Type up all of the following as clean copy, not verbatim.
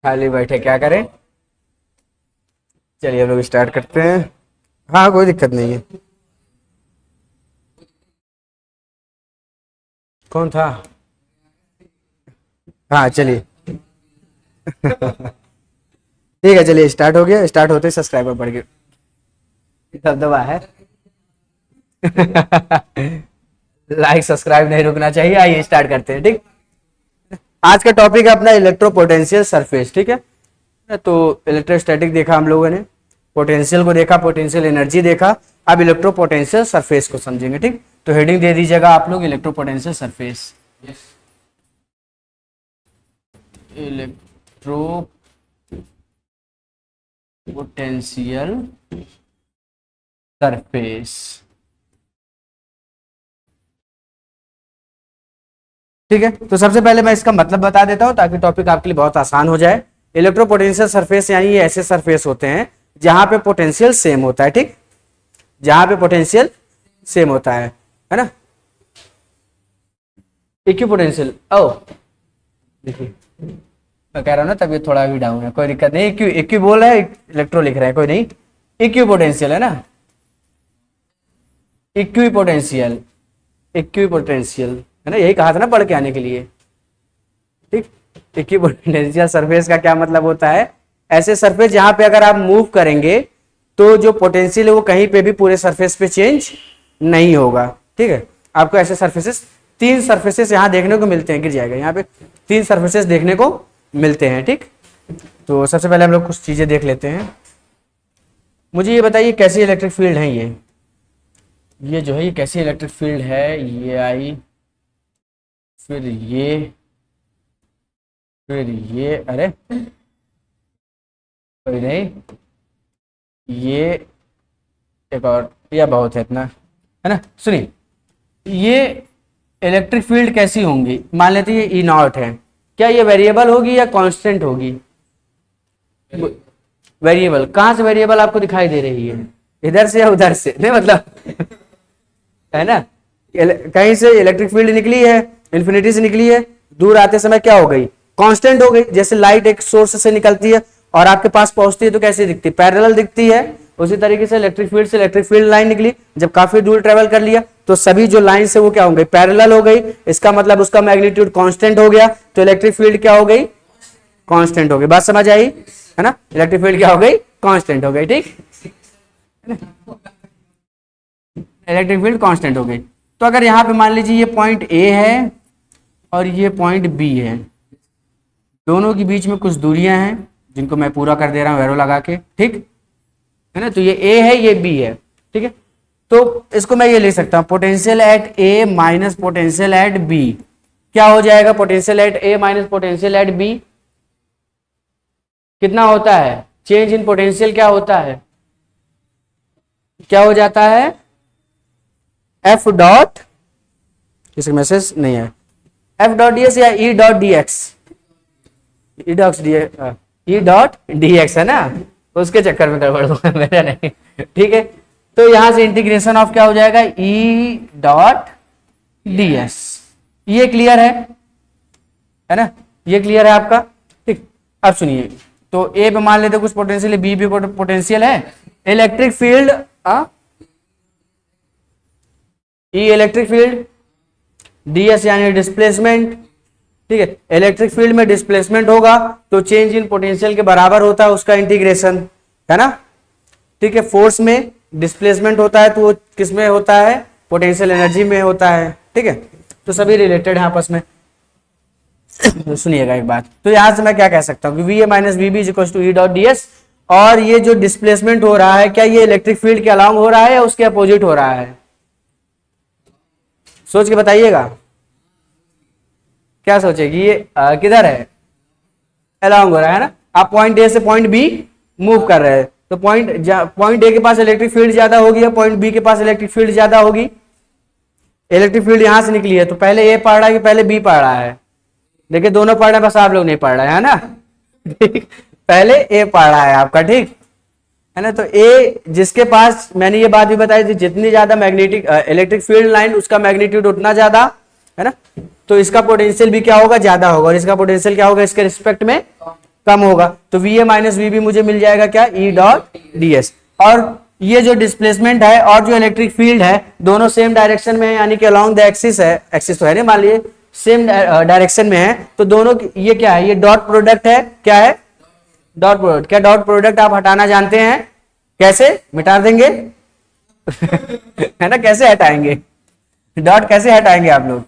खाली बैठे क्या करें। चलिए हम लोग स्टार्ट करते हैं। हाँ कोई दिक्कत नहीं है। कौन था? हाँ चलिए। ठीक है चलिए स्टार्ट हो गया। स्टार्ट होते ही सब्सक्राइबर बढ़ गए। दबदबा है। लाइक सब्सक्राइब नहीं रुकना चाहिए। आइए स्टार्ट करते हैं। ठीक, आज का टॉपिक है अपना इलेक्ट्रो पोटेंशियल सरफेस। ठीक है, तो इलेक्ट्रोस्टैटिक देखा हम लोगों ने, पोटेंशियल को देखा, पोटेंशियल एनर्जी देखा। अब इलेक्ट्रो पोटेंशियल सरफेस को समझेंगे। ठीक, तो हेडिंग दे दीजिएगा आप लोग, electro potential surface. Electro potential surface. ठीक है, तो सबसे पहले मैं इसका मतलब बता देता हूं ताकि टॉपिक आपके लिए बहुत आसान हो जाए। इलेक्ट्रो पोटेंशियल सरफेस यानी ये ऐसे सरफेस होते हैं जहां पे पोटेंशियल सेम होता है। ठीक, जहां पे पोटेंशियल सेम होता है ना। इक्वी पोटेंशियल, ओ देखिए मैं कह रहा हूं ना तबीयत थोड़ा भी डाउन है, कोई दिक्कत नहीं। इक्वी इक्वी बोल रहा है, इलेक्ट्रो लिख रहे हैं, कोई नहीं। इक्वी पोटेंशियल है ना, इक्वी पोटेंशियल, इक्वी पोटेंशियल है ना, यही कहा था ना पढ़ के आने के लिए। ठीक, इक्विपोटेंशियल सरफेस का क्या मतलब होता है? ऐसे सरफेस जहां पे अगर आप मूव करेंगे तो जो पोटेंशियल है वो कहीं पे भी पूरे सरफेस पे चेंज नहीं होगा। ठीक है, आपको ऐसे सरफेसेस, तीन सरफेसेस यहां देखने को मिलते हैं। गिर जाएगा, यहाँ पे तीन सरफेसेस देखने को मिलते हैं। ठीक, तो सबसे पहले हम लोग कुछ चीजें देख लेते हैं। मुझे ये बताइए कैसी इलेक्ट्रिक फील्ड है ये जो है ये कैसी इलेक्ट्रिक फील्ड है? ये आई, फिर ये अरे कोई नहीं, ये एक और, यह बहुत है इतना, है ना। सुनिए, ये इलेक्ट्रिक फील्ड कैसी होंगी? मान लेते हैं ये ई नॉट है, क्या ये वेरिएबल होगी या कांस्टेंट होगी? वेरिएबल। कहां से वेरिएबल आपको दिखाई दे रही है? इधर से या उधर से? नहीं मतलब है ना, कहीं से इलेक्ट्रिक फील्ड निकली है, इन्फिनिटी से निकली है, दूर आते समय क्या हो गई? कांस्टेंट हो गई। जैसे लाइट एक सोर्स से निकलती है और आपके पास पहुंचती है तो कैसे दिखती है? पैरेलल दिखती है। उसी तरीके से इलेक्ट्रिक फील्ड लाइन निकली, जब काफी दूर ट्रेवल कर लिया तो सभी जो लाइन से वो क्या हो गई? पैरेलल हो गई। इसका मतलब उसका मैग्नीट्यूड कांस्टेंट हो गया, तो इलेक्ट्रिक फील्ड क्या हो गई? कांस्टेंट हो गई। बात समझ आई है ना? इलेक्ट्रिक फील्ड क्या हो गई? कांस्टेंट हो गई। ठीक, इलेक्ट्रिक फील्ड कांस्टेंट हो गई। तो अगर यहां पे मान लीजिए ये पॉइंट ए है और ये पॉइंट बी है, दोनों के बीच में कुछ दूरियां हैं जिनको मैं पूरा कर दे रहा हूं एरो लगा के। ठीक है ना, तो ये ए है, ये बी है। ठीक है, तो इसको मैं ये ले सकता हूं, potential at A minus potential at B. क्या हो जाएगा? Potential at A minus potential at B कितना होता है? चेंज इन पोटेंशियल क्या होता है? क्या हो जाता है? एफ डॉट, इसका मैसेज नहीं है, एफ डॉट डी एक्स या ई डॉट डी एक्स, ई डॉट डी एक्स है ना, उसके चक्कर में गड़बड़ हुआ मेरा नहीं। ठीक है, तो यहां से इंटीग्रेशन ऑफ क्या हो जाएगा? ई डॉट डी एस। ये क्लियर है ना, ये क्लियर है आपका। ठीक, अब सुनिए, तो ए पे मान लेते कुछ पोटेंशियल है, बी भी पोटेंशियल है। Electric field E electric field, ds यानी डिस्प्लेसमेंट। ठीक है, इलेक्ट्रिक फील्ड में डिस्प्लेसमेंट होगा तो चेंज इन पोटेंशियल के बराबर होता है उसका इंटीग्रेशन, है ना। ठीक है, फोर्स में डिस्प्लेसमेंट होता है तो वो किस में होता है? पोटेंशियल एनर्जी में होता है। ठीक है, तो सभी रिलेटेड है आपस में। तो सुनिएगा एक बात, तो यहां से मैं क्या कह सकता हूं कि V A minus V B is equal to E dot D S. और ये जो डिस्प्लेसमेंट हो रहा है, क्या ये इलेक्ट्रिक फील्ड के अलाउंग हो रहा है या उसके अपोजिट हो रहा है? सोच के बताइएगा, क्या सोचेगी? ये किधर है? अलाउंग हो रहा है ना। आप पॉइंट ए से पॉइंट बी मूव कर रहे हैं तो पॉइंट ए के पास इलेक्ट्रिक फील्ड ज्यादा होगी या पॉइंट बी के पास इलेक्ट्रिक फील्ड ज्यादा होगी? इलेक्ट्रिक फील्ड यहां से निकली है तो पहले ए पढ़ रहा है कि पहले बी पढ़ रहा है? देखिए दोनों पढ़ रहे हैं, बस आप लोग नहीं पढ़ रहे हैं ना। पहले ए पढ़ रहा है आपका, ठीक है ना। तो ए जिसके पास, मैंने ये बात भी बताई थी, जितनी ज्यादा मैग्नेटिक इलेक्ट्रिक फील्ड लाइन उसका मैग्नीट्यूड उतना ज्यादा, है ना। तो इसका पोटेंशियल भी क्या होगा, ज्यादा होगा, और इसका पोटेंशियल क्या होगा, इसके रिस्पेक्ट में कम होगा। तो V A minus V B मुझे मिल जाएगा क्या, ई डॉट डी एस। और ये जो डिस्प्लेसमेंट है और जो इलेक्ट्रिक फील्ड है दोनों सेम डायरेक्शन में है, यानी कि अलोंग द एक्सिस है, एक्सिस तो है नहीं, मान लीजिए सेम डायरेक्शन में है, तो दोनों ये क्या है, ये डॉट प्रोडक्ट है, क्या है, डॉट प्रोडक्ट। क्या डॉट प्रोडक्ट आप हटाना जानते हैं, कैसे मिटा देंगे है ना, कैसे हटाएंगे डॉट, कैसे हटाएंगे आप लोग,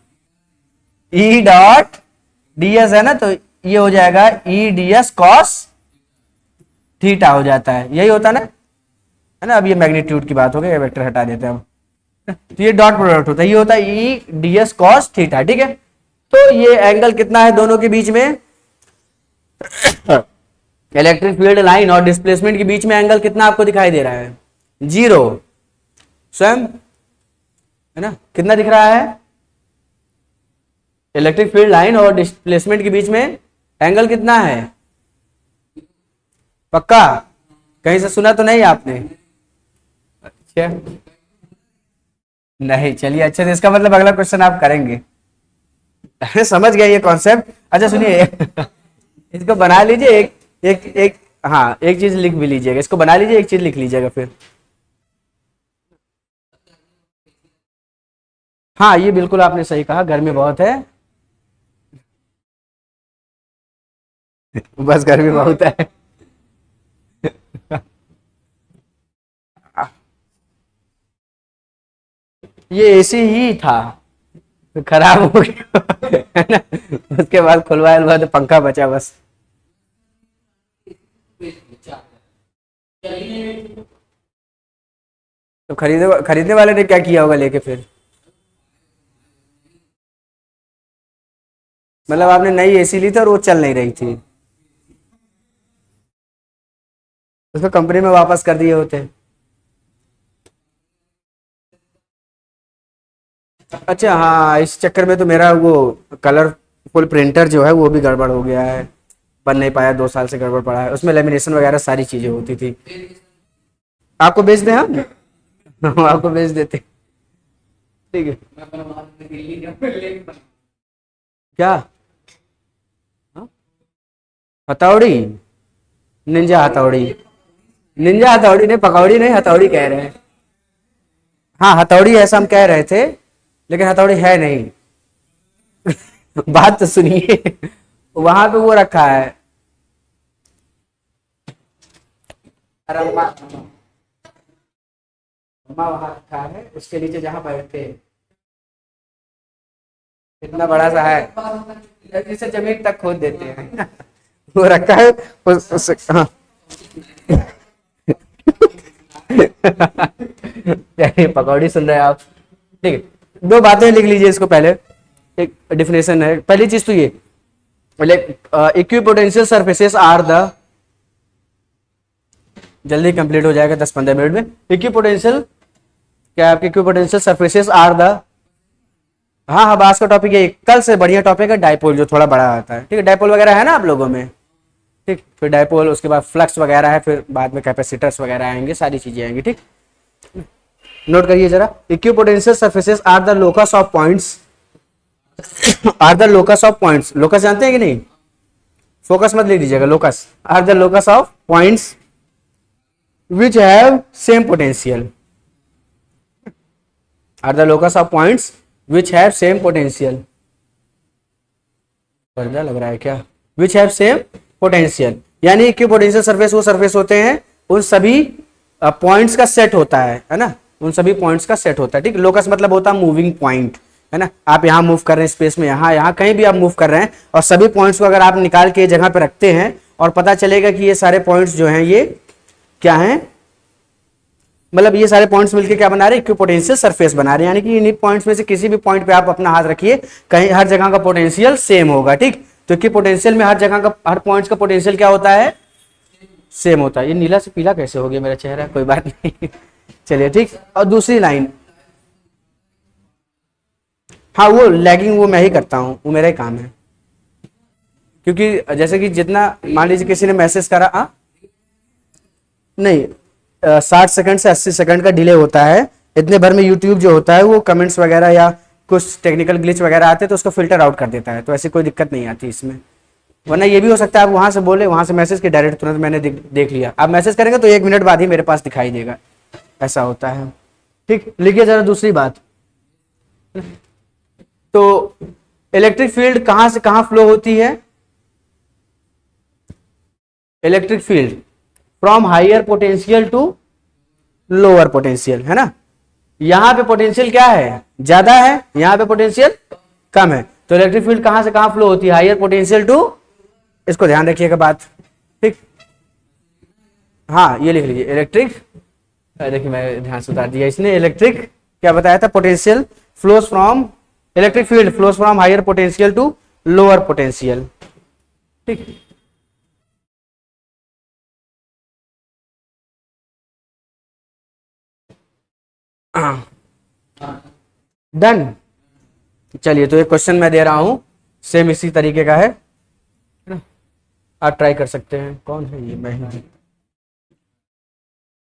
ई डॉट डी एस है ना, तो ये हो जाएगा E D S cos theta हो जाता है, यही होता ना, है ना। अब ये मैग्नीट्यूड की बात हो गई, वेक्टर हटा देते हैं हम। तो ये डॉट प्रोडक्ट होता है, ये होता है E D S cos theta, ठीक है। तो ये एंगल कितना है दोनों के बीच में, इलेक्ट्रिक फील्ड लाइन और डिस्प्लेसमेंट के बीच में एंगल कितना आपको दिखाई दे रहा है, 0 स्वयं, है ना। कितना दिख रहा है, इलेक्ट्रिक फील्ड लाइन और डिस्प्लेसमेंट के बीच में एंगल कितना है, पक्का, कहीं से सुना तो नहीं आपने, अच्छा नहीं, चलिए अच्छे से, इसका मतलब अगला क्वेश्चन आप करेंगे समझ गए ये कॉन्सेप्ट। अच्छा सुनिए इसको बना लीजिए, एक हाँ एक चीज लिख भी लीजिएगा, इसको बना लीजिए, एक चीज लिख लीजिएगा फिर। हाँ ये बिल्कुल आपने सही कहा, गर्मी बहुत है बस गर्मी बहुत है ये एसी ही था, तो खराब हो गया है ना, उसके बाद खुलवाया तो पंखा बचा बस। तो खरीदने वाले ने क्या किया होगा लेके फिर, मतलब आपने नई एसी ली थी और वो चल नहीं रही थी, उसको कंपनी में वापस कर दिए होते। अच्छा हाँ, इस चक्कर में तो मेरा वो कलरफुल प्रिंटर जो है वो भी गड़बड़ हो गया है, बन नहीं पाया, 2 साल से गड़बड़ पड़ा है, उसमें लेमिनेशन वगैरह सारी चीजें होती थी। आपको बेच दें हम हम आपको बेच देते, ठीक है। क्या, हाँ? हथौड़ी, निंजा हथौड़ी, निंजा हथौड़ी नहीं, पकौड़ी नहीं, हथौड़ी कह रहे हैं। हाँ हथौड़ी ऐसा हम कह रहे थे, लेकिन हथौड़ी है नहीं बात तो सुनिए वहां पे वो रखा है, अरे अम्मा, अम्मा वहां रखा है, उसके नीचे जहां बैठते इतना बड़ा सा है, जिसे जमीन तक खोद देते हैं वो रखा है हाँ पकौड़ी सुन रहे हैं आप, ठीक है। 2 बातें लिख लीजिए इसको, पहले एक डिफिनेशन है, पहली चीज तो ये इक्विपोटेंशियल सरफेसेस आर द, जल्दी कंप्लीट हो जाएगा 10-15 मिनट में। इक्विपोटेंशियल क्या, आपके इक्विपोटेंशियल सरफेसेस आर द, हाँ हाँ आज का टॉपिक है, कल से बढ़िया टॉपिक है डाइपोल, जो थोड़ा बड़ा आता है, ठीक है। डाइपोल वगैरह है ना आप लोगों में, ठीक, फिर डाइपोल, उसके बाद फ्लक्स वगैरह है, फिर बाद में कैपेसिटर्स वगैरह आएंगे, सारी चीजें आएंगी, ठीक। नोट करिए जरा, equipotential surfaces are the locus of points, are the locus of points, locus जानते हैं कि नहीं, फोकस मत ले लीजिएगा, locus, are the locus of points which have same potential, are the locus of points which have same potential, पर्दा लग रहा है क्या, which have same potential, यानी कि पोटेंशियल सरफेस वो सरफेस होते हैं, उन सभी पॉइंट्स का सेट होता है ना, उन सभी पॉइंट्स का सेट होता है, ठीक। लोकस मतलब होता है मूविंग पॉइंट, है ना, आप यहाँ मूव कर रहे हैं स्पेस में, यहाँ कहीं भी आप मूव कर रहे हैं, और सभी पॉइंट्स को अगर आप निकाल के जगह पे रखते हैं और पता चलेगा कि ये सारे पॉइंट्स जो हैं ये क्या है, मतलब ये सारे पॉइंट्स मिलके क्या बना रहे हैं, इक्विपोटेंशियल सरफेस बना रहे हैं, यानी कि इन पॉइंट्स में से किसी भी पॉइंट पे आप अपना हाथ रखिए, कहीं हर जगह का पोटेंशियल सेम होगा, ठीक। तो इक्विपोटेंशियल में हर जगह का, हर पॉइंट्स का पोटेंशियल क्या होता है, सेम होता है। ये नीला से पीला कैसे हो गया मेरा चेहरा, कोई बात नहीं चलिए ठीक। और दूसरी लाइन, हाँ वो लैगिंग वो मैं ही करता हूँ, वो मेरा ही काम है, क्योंकि जैसे कि जितना मान लीजिए किसी ने मैसेज करा, नहीं 60 सेकंड से 80 सेकंड का डिले होता है, इतने भर में यूट्यूब जो होता है वो कमेंट्स वगैरह या कुछ टेक्निकल ग्लिच वगैरह आते हैं तो उसको फिल्टर आउट कर देता है, तो ऐसी कोई दिक्कत नहीं आती इसमें। वरना ये भी हो सकता है आप वहां से बोले, वहां से मैसेज के डायरेक्ट तुरंत मैंने देख लिया, आप मैसेज करेंगे तो 1 मिनट बाद ही मेरे पास दिखाई देगा, ऐसा होता है। ठीक, लिखिए जरा दूसरी बात। तो इलेक्ट्रिक फील्ड कहां से कहां फ्लो होती है? Electric field from higher potential to lower potential, है ना। यहां पे पोटेंशियल क्या है, ज्यादा है, यहां पे पोटेंशियल कम है, तो इलेक्ट्रिक फील्ड कहां से कहां फ्लो होती है? हायर पोटेंशियल टू, इसको ध्यान रखिएगा बात, ठीक। हाँ ये लिख लीजिए इलेक्ट्रिक, देखिए मैं ध्यान से उतार दिया इसने, इलेक्ट्रिक क्या बताया था, potential flows from, electric field flows from higher potential to lower potential, ठीक। डन। चलिए तो एक क्वेश्चन मैं दे रहा हूं, सेम इसी तरीके का है ना, आप ट्राई कर सकते हैं। कौन है ये, मैं ही।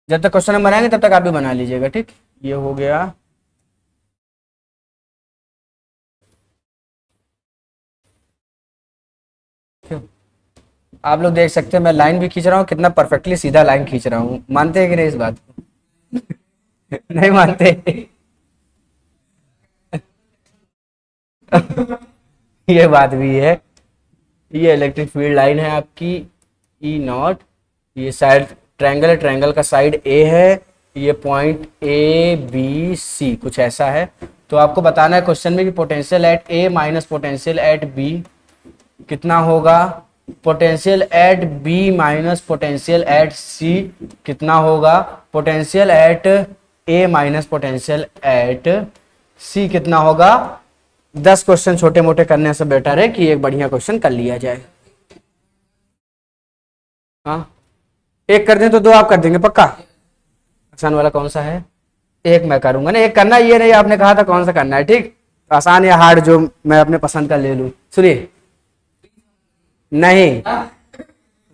जब तक क्वेश्चन हम बनाएंगे तब तक आप भी बना लीजिएगा, ठीक। ये हो गया, आप लोग देख सकते हैं मैं लाइन भी खींच रहा हूँ, कितना परफेक्टली सीधा लाइन खींच रहा हूँ, मानते हैं कि नहीं इस बात को? नहीं मानते? ये बात भी है। ये इलेक्ट्रिक फील्ड लाइन है आपकी ई नॉट, ये साइड ट्रायंगल है, ट्रायंगल का साइड ए है, ये पॉइंट ए बी सी कुछ ऐसा है। तो आपको बताना है क्वेश्चन में कि potential at A minus potential at B कितना होगा, potential at B minus potential at C कितना होगा, potential at A minus potential at C कितना होगा। 10 क्वेश्चन छोटे मोटे करने से बेटर है कि एक बढ़िया क्वेश्चन कर लिया जाए। हाँ, एक कर दें तो 2 आप कर देंगे पक्का? आसान वाला कौन सा है? एक मैं करूंगा ना, एक करना, ये नहीं आपने कहा था कौन सा करना है, ठीक। आसान या हार्ड जो मैं अपने पसंद का ले लूं। सुनिए, नहीं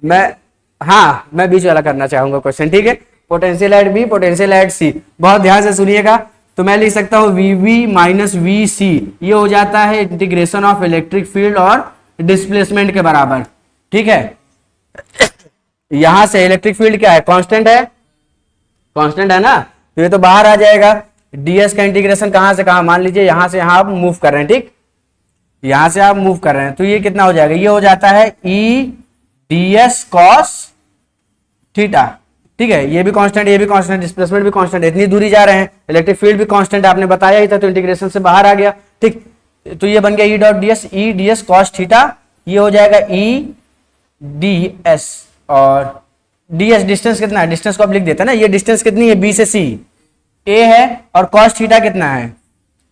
मैं, हाँ मैं बीच वाला करना चाहूंगा क्वेश्चन, ठीक है। Potential at B potential at C, बहुत ध्यान से सुनिएगा। तो मैं लिख सकता हूं V V minus V C, ये हो जाता है इंटीग्रेशन ऑफ इलेक्ट्रिक फील्ड और डिस्प्लेसमेंट के बराबर, ठीक है। यहां से इलेक्ट्रिक फील्ड क्या है, कांस्टेंट है, कांस्टेंट है ना, तो ये तो बाहर आ जाएगा। डीएस का इंटीग्रेशन कहां से कहां, मान लीजिए यहां से यहां आप मूव कर रहे हैं, ठीक, यहां से आप मूव कर रहे हैं, तो ये कितना हो जाएगा, ये हो जाता है E D S cos theta, ठीक है। ये भी कांस्टेंट, ये भी कांस्टेंट, डिस्प्लेसमेंट भी कांस्टेंट, इतनी दूरी जा रहे हैं, इलेक्ट्रिक फील्ड भी कांस्टेंट आपने बताया ही था, तो इंटीग्रेशन से बाहर आ गया, ठीक। तो ये बन गया ई dot D S cos theta, ये हो जाएगा ई डी एस, और डी एस डिस्टेंस कितना है, डिस्टेंस को आप लिख देते हैं ना, ये डिस्टेंस कितनी है, बी से सी ए है, और कॉस थीटा कितना है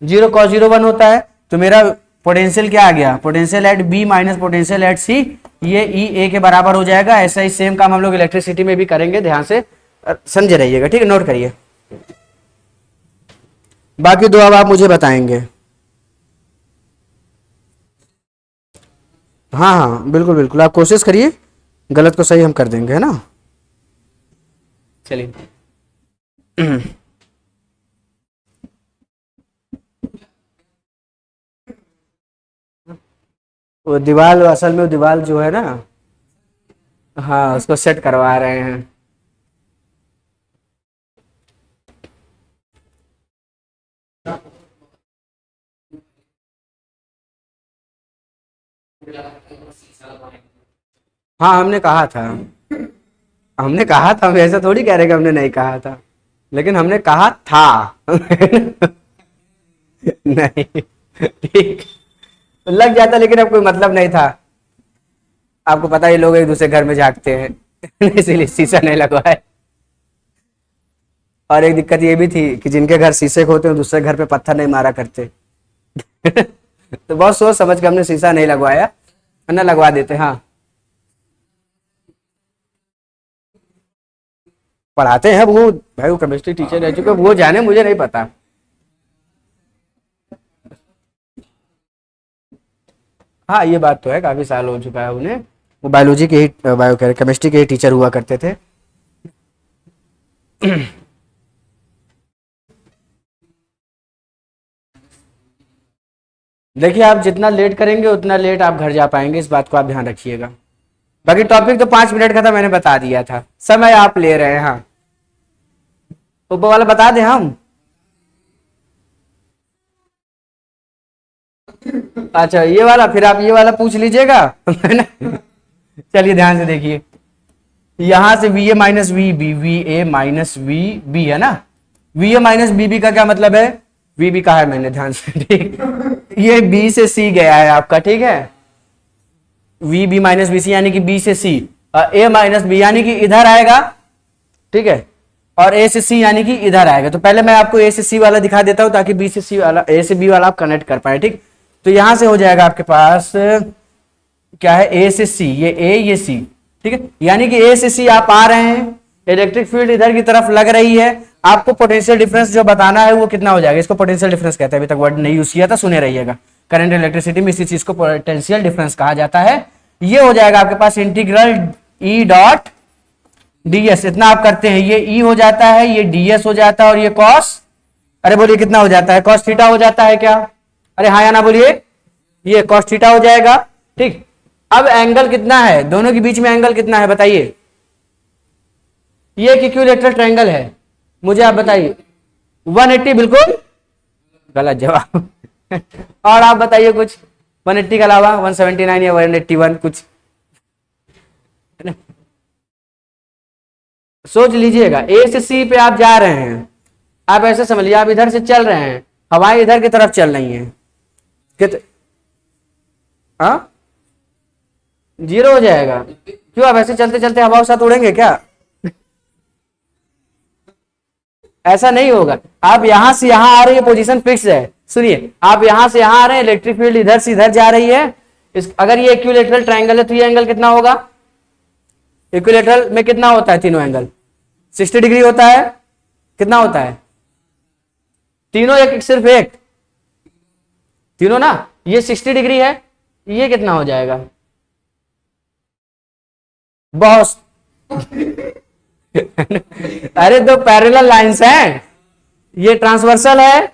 0 cos 0 1 होता है, तो मेरा पोटेंशियल क्या आ गया, potential at B minus potential at C, ये ई ए के बराबर हो जाएगा। ऐसा ही सेम काम हम लोग इलेक्ट्रिसिटी में भी करेंगे, ध्यान से समझे रहिएगा, ठीक है, नोट करिए। बाकी 2 अब आप मुझे बताएंगे। हाँ हाँ बिल्कुल बिल्कुल, आप कोशिश करिए, गलत को सही हम कर देंगे, है ना। चलिए वो दीवार, असल में वो दीवार जो है ना, हाँ उसको सेट करवा रहे हैं। हाँ हमने कहा था, हम ऐसा थोड़ी कह रहे कि हमने नहीं कहा था, लेकिन हमने कहा था नहीं, ठीक, लग जाता, लेकिन अब कोई मतलब नहीं था, आपको पता ही, लोग एक दूसरे घर में झांकते हैं इसीलिए शीशा नहीं लगवाए। और एक दिक्कत ये भी थी कि जिनके घर शीशे के होते हैं दूसरे घर पे पत्थर नहीं मारा करते तो बहुत सोच समझ के हमने शीशा नहीं लगवाया, वरना लगवा देते। हाँ पढ़ाते हैं वो, भाई वो केमिस्ट्री टीचर रह चुके, वो जाने, मुझे नहीं पता। हाँ ये बात तो है, काफी साल हो चुका है उन्हें, वो बायोलॉजी के ही, बायो केमिस्ट्री के ही टीचर हुआ करते थे देखिए आप जितना लेट करेंगे उतना लेट आप घर जा पाएंगे, इस बात को आप ध्यान रखिएगा। बाकी टॉपिक तो 5 मिनट का था, मैंने बता दिया था, समय आप ले रहे हैं। हाँ ऊपर वाला बता दें हम। अच्छा ये वाला, फिर आप ये वाला पूछ लीजिएगा है ना। चलिए ध्यान से देखिए, यहां से V A minus V B, V A minus V B है ना। V A minus B B का क्या मतलब है, वी बी कहा है मैंने, ध्यान से ठीक। ये बी से सी गया है आपका, ठीक है। V B minus B C यानी कि बी से सी, और ए माइनस बी यानी कि इधर आएगा, ठीक है, और ए से सी यानी कि इधर आएगा। तो पहले मैं आपको ए से सी वाला दिखा देता हूं ताकि बी से सी वाला, ए से बी वाला आप कनेक्ट कर पाए, ठीक। तो यहां से हो जाएगा आपके पास क्या है, ए से सी, ये ए ये सी, ठीक है। यानी कि ए से सी आप आ रहे हैं, इलेक्ट्रिक फील्ड इधर की तरफ लग रही है, आपको पोटेंशियल डिफरेंस जो बताना है वो कितना हो जाएगा, इसको पोटेंशियल डिफरेंस कहते हैं, अभी तक वर्ड नहीं यूज किया था, सुने रहिएगा। करंट इलेक्ट्रिसिटी में इसी चीज को पोटेंशियल डिफरेंस कहा जाता है। ये हो जाएगा आपके पास इंटीग्रल ई डॉट डीएस, इतना आप करते हैं, ये ई हो जाता है, ये डीएस हो जाता है, और ये कॉस, अरे बोलिए कितना हो जाता है, कॉस थीटा हो जाता है क्या, अरे हाँ या ना बोलिए, ये कॉस थीटा हो जाएगा, ठीक। अब एंगल कितना है दोनों के बीच में, एंगल कितना है बताइए, ये एक इक्विलैटरल ट्रायंगल है, मुझे आप बताइए। 180, बिल्कुल गलत जवाब। और आप बताइए कुछ, 180 के अलावा 179 या 181 कुछ सोच लीजिएगा। ए से सी पे आप जा रहे हैं, आप ऐसे समझ लीजिए, आप इधर से चल रहे हैं, हवाएं इधर की तरफ चल रही हैं, हाँ 0 हो जाएगा। क्यों, आप ऐसे चलते चलते हवा के साथ उड़ेंगे क्या? ऐसा नहीं होगा। आप यहां से यहां आ रही है, पोजीशन फिक्स है, सुनिए, आप यहां से यहां आ रहे हैं, इलेक्ट्रिक फील्ड इधर से इधर जा रही है। अगर ये इक्विलैटरल ट्रायंगल है तो ये एंगल कितना होगा, इक्विलैटरल में कितना होता है तीनों एंगल, 60 डिग्री होता है। कितना होता है तीनों, एक सिर्फ एक, तीनों ना, ये 60 डिग्री है, ये कितना हो जाएगा, बहुत अरे दो पैरेलल लाइंस हैं, ये ट्रांसवर्सल है,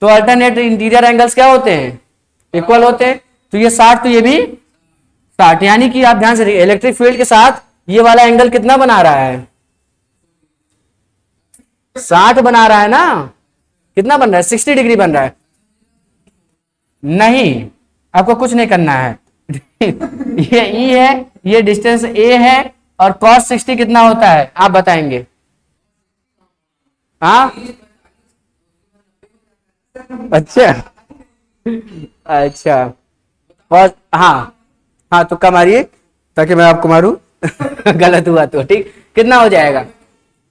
तो अल्टरनेट इंटीरियर एंगल्स क्या होते हैं, इक्वल होते हैं। तो ये 60, तो ये भी 60, यानी कि आप ध्यान से देखिए, इलेक्ट्रिक फील्ड के साथ ये वाला एंगल कितना बना रहा है, 60 बना रहा है ना, कितना बन रहा है, 60 डिग्री बन रहा है। नहीं, आपको कुछ नहीं करना है। ये ई है, ये डिस्टेंस ए है, और cos 60 कितना होता है आप बताएंगे, हाँ अच्छा अच्छा, और हाँ हाँ तुक्का मारिए ताकि मैं आपको मारूं। गलत हुआ तो ठीक, कितना हो जाएगा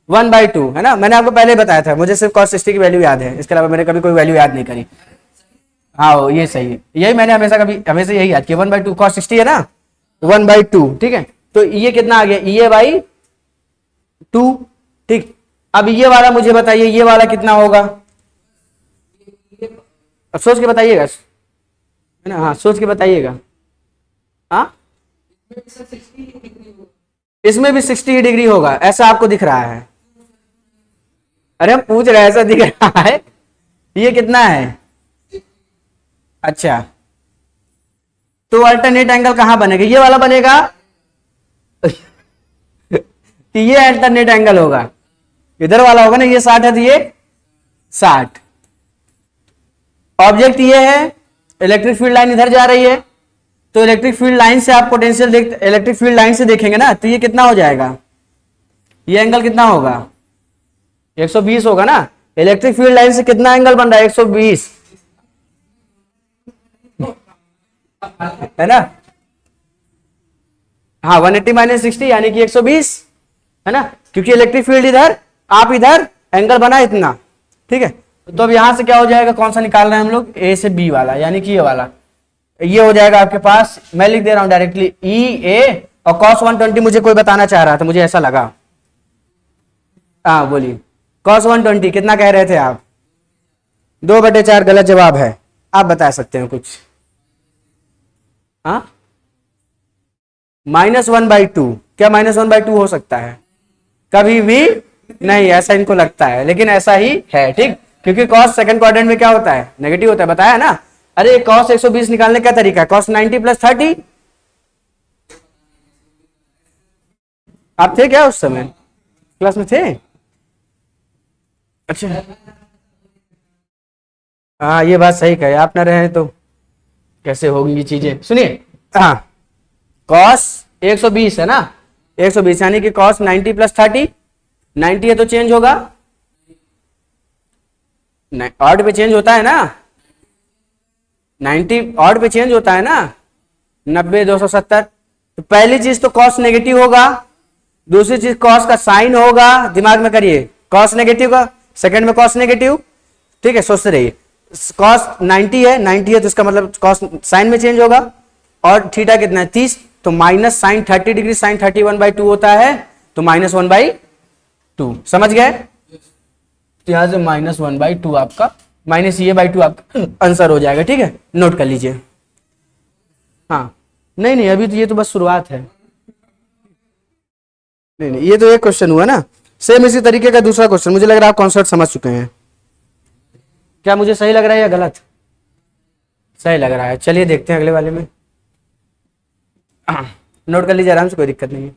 1/2 है ना। मैंने आपको पहले बताया था, मुझे सिर्फ cos 60 की वैल्यू याद है, इसके अलावा मैंने कभी कोई वैल्यू याद नहीं करी। हाँ ये सही है, यही मैंने हमेशा यही याद किया, 1/2 cos 60 है ना, 1/2, ठीक है। तो ये कितना आ गया, EA/2, ठीक। अब ये वाला मुझे बताइए, ये वाला कितना होगा, अब सोच के बताइएगा, है ना, हाँ सोच के बताइएगा। हाँ इसमें भी 60 डिग्री होगा, ऐसा आपको दिख रहा है, अरे हम पूछ रहे हैं, ऐसा दिख रहा है। ये कितना है, अच्छा, तो अल्टरनेट एंगल कहां बनेगा, ये वाला बनेगा। तो ये अल्टरनेट एंगल होगा, इधर वाला होगा ना, ये 60 है तो ये 60। ऑब्जेक्ट ये है, इलेक्ट्रिक फील्ड लाइन इधर जा रही है, तो इलेक्ट्रिक फील्ड लाइन से आप पोटेंशियल इलेक्ट्रिक फील्ड लाइन से देखेंगे ना, तो ये कितना हो जाएगा, ये एंगल कितना होगा, 120 होगा ना। इलेक्ट्रिक फील्ड लाइन से कितना एंगल बन रहा है, 120 है ना। हाँ 180 माइनस 60 यानी कि 120 है ना, क्योंकि इलेक्ट्रिक फील्ड इधर, आप इधर, एंगल बना इतना, ठीक है। तो अब यहां से क्या हो जाएगा, कौन सा निकाल रहे हैं हम लोग, ए से बी वाला, यानी कि ये वाला, ये हो जाएगा आपके पास, मैं लिख दे रहा हूं डायरेक्टली ई ए, और cos 120 मुझे कोई बताना चाह रहा था, मुझे ऐसा लगा। हाँ बोलिए, cos 120 कितना कह रहे थे आप, 2/4 गलत जवाब है, आप बता सकते हैं कुछ, हाँ -1/2, क्या -1/2 हो सकता है, कभी भी नहीं, ऐसा इनको लगता है, लेकिन ऐसा ही है, ठीक। क्योंकि cos सेकंड क्वाड्रेंट में क्या होता है, नेगेटिव होता है, बताया ना। अरे cos 120 निकालने का तरीका, cos 90 प्लस 30। आप थे क्या उस समय क्लास में थे? अच्छा, हाँ ये बात सही कहे, आप ना रहे तो कैसे होगी ये चीजें। सुनिए, हाँ, cos 120 है ना, 120 यानी कि cos 90 प्लस 30, 90 है तो चेंज होगा, ऑड पे चेंज होता है ना, 90 ऑड पे चेंज होता है ना, 90 270। तो पहली चीज तो cos नेगेटिव होगा, दूसरी चीज cos का साइन होगा, दिमाग में करिए, cos नेगेटिव का, सेकंड में cos नेगेटिव, ठीक है, सोचते रहिए। cos 90 है, 90 है तो इसका मतलब cos साइन में चेंज होगा, और थीटा कितना है 30, तो माइनस साइन 30 डिग्री, साइन 31/2 होता है, तो -1/2, समझ गए? तो यहां से -1/2 आपका, माइनस ये बाई 2 आपका आंसर हो जाएगा, ठीक है, नोट कर लीजिए। हाँ, नहीं नहीं अभी तो ये तो बस शुरुआत है, नहीं नहीं ये तो एक क्वेश्चन हुआ ना, सेम इसी तरीके का दूसरा क्वेश्चन, मुझे लग रहा है आप कॉन्सेप्ट समझ चुके हैं। क्या मुझे सही लग रहा है या गलत? सही लग रहा है, चलिए देखते हैं अगले वाले में। नोट कर लीजिए आराम से, कोई दिक्कत नहीं है।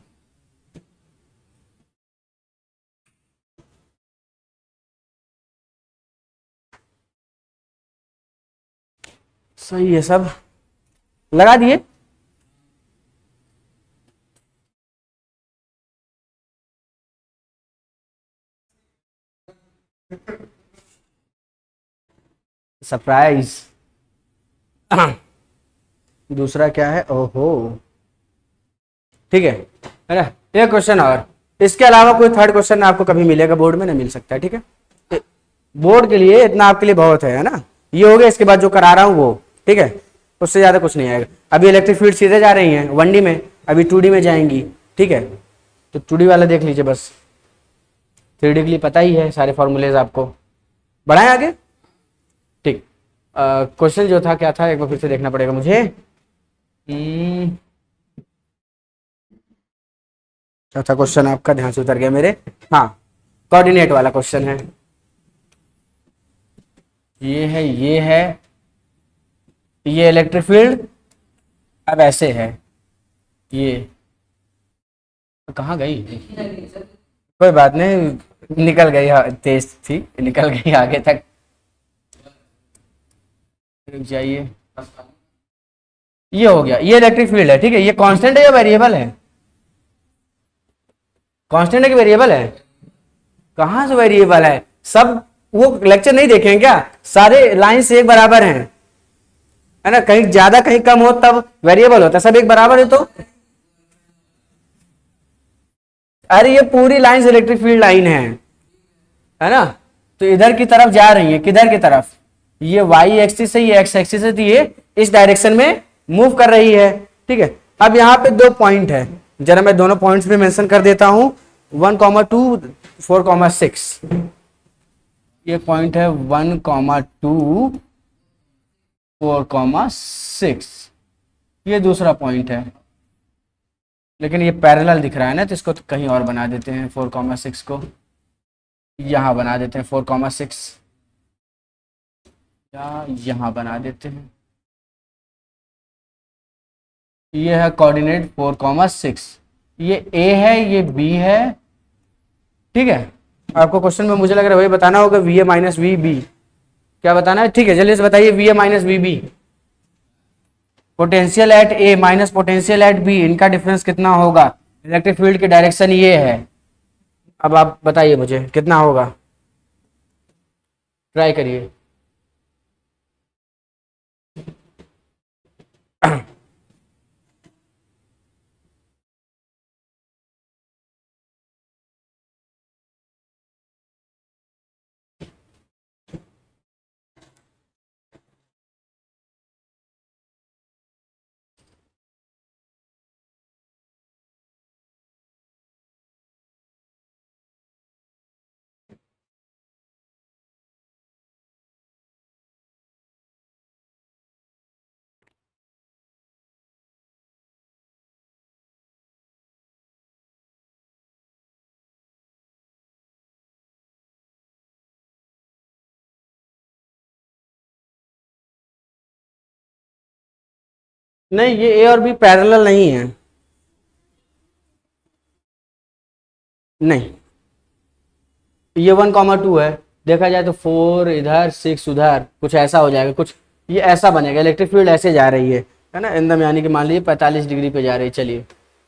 सही है सब, लगा दिए। सरप्राइज। दूसरा क्या है, ओहो, ठीक है ना, एक क्वेश्चन और, इसके अलावा कोई थर्ड क्वेश्चन आपको कभी मिलेगा बोर्ड में, नहीं मिल सकता, ठीक है, बोर्ड के लिए इतना आपके लिए बहुत है ना। ये हो गया, इसके बाद जो करा रहा हूं वो, ठीक है, उससे ज्यादा कुछ नहीं आएगा। अभी इलेक्ट्रिक फील्ड सीधे जा रही है 1D में, अभी 2D में जाएंगी, ठीक है, तो 2D वाला देख लीजिए बस, 3D के लिए पता ही है सारे फॉर्मूलेज आपको। बढ़ाएं आगे, ठीक। क्वेश्चन जो था क्या था, एक बार फिर से देखना पड़ेगा मुझे। चौथा क्वेश्चन आपका ध्यान से उतर गया मेरे, हाँ, कोऑर्डिनेट वाला क्वेश्चन है, ये है, ये है, ये इलेक्ट्रिक फील्ड अब ऐसे है, ये कहाँ गई, कोई बात नहीं, निकल गई, हाँ, तेज थी, निकल गई आगे तक, रुक जाइए। ये हो गया, ये इलेक्ट्रिक फील्ड है, ठीक है, ये कांस्टेंट है या वेरिएबल है? कांस्टेंट है कि वेरिएबल है? कहां से वेरिएबल है, सब वो लेक्चर नहीं देखे हैं क्या, सारे लाइन से एक बराबर हैं, है ना, कहीं ज्यादा कहीं कम हो तब वेरिएबल होता है, सब एक बराबर है तो। अरे ये पूरी लाइन से इलेक्ट्रिक फील्ड लाइन है ना, तो इधर की तरफ जा रही है, किधर की तरफ, ये वाई एक्सिस है, ये एक्स एक्सिस है, तो ये इस डायरेक्शन में मूव कर रही है, ठीक है। अब यहाँ पे दो पॉइंट है, जरा मैं दोनों पॉइंट्स भी मेंशन कर देता हूं, 1,2 4,6, ये पॉइंट है 1,2 4,6, ये दूसरा पॉइंट है, लेकिन ये पैरेलल दिख रहा है ना, तो इसको तो कहीं और बना देते हैं, 4,6 को यहाँ बना देते हैं, 4,6 या यहाँ बना देते हैं, ये है कोऑर्डिनेट 4,6, ये ए है, ये बी है, ठीक है। आपको क्वेश्चन में मुझे लग रहा है वही बताना होगा, V A minus V B, क्या बताना है, ठीक है, जल्दी से बताइए, V A minus V B, potential at A minus potential at B, इनका डिफरेंस कितना होगा, इलेक्ट्रिक फील्ड की डायरेक्शन ये है, अब आप बताइए मुझे कितना होगा, ट्राई करिए। नहीं, ये ए और बी पैरेलल नहीं है, नहीं, ये 1,2 है, देखा जाए तो 4 इधर 6 उधर, कुछ ऐसा हो जाएगा, कुछ ये ऐसा बनेगा, इलेक्ट्रिक फील्ड ऐसे जा रही है ना, एकदम, यानी कि मान लीजिए 45 डिग्री पे जा रही है, चलिए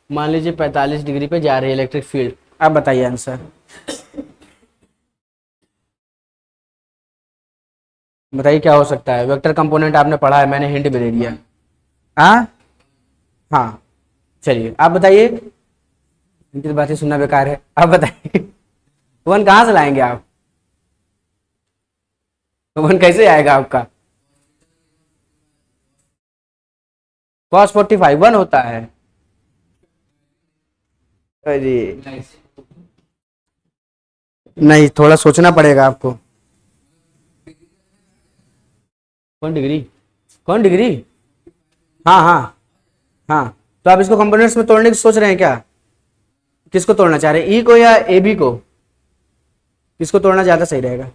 मान लीजिए 45 डिग्री पे जा रही है इलेक्ट्रिक फील्ड। आप बताइए आंसर, बताइए क्या हो सकता है। वेक्टर कंपोनेंट आपने पढ़ा है, मैंने हिंट भी दे दिया। हाँ हाँ, चलिए आप बताइए, इनकी बातें सुनना बेकार है, आप बताइए। वन कहाँ से लाएंगे आप, वन कैसे आएगा आपका? cos 45 वन होता है। अरे नहीं, थोड़ा सोचना पड़ेगा आपको। कौन डिग्री, कौन डिग्री? हाँ हाँ हाँ, तो आप इसको कंपोनेंट्स में तोड़ने की सोच रहे हैं क्या? किसको तोड़ना चाह रहे हैं, ई को या ए बी को? किसको तोड़ना ज्यादा सही रहेगा?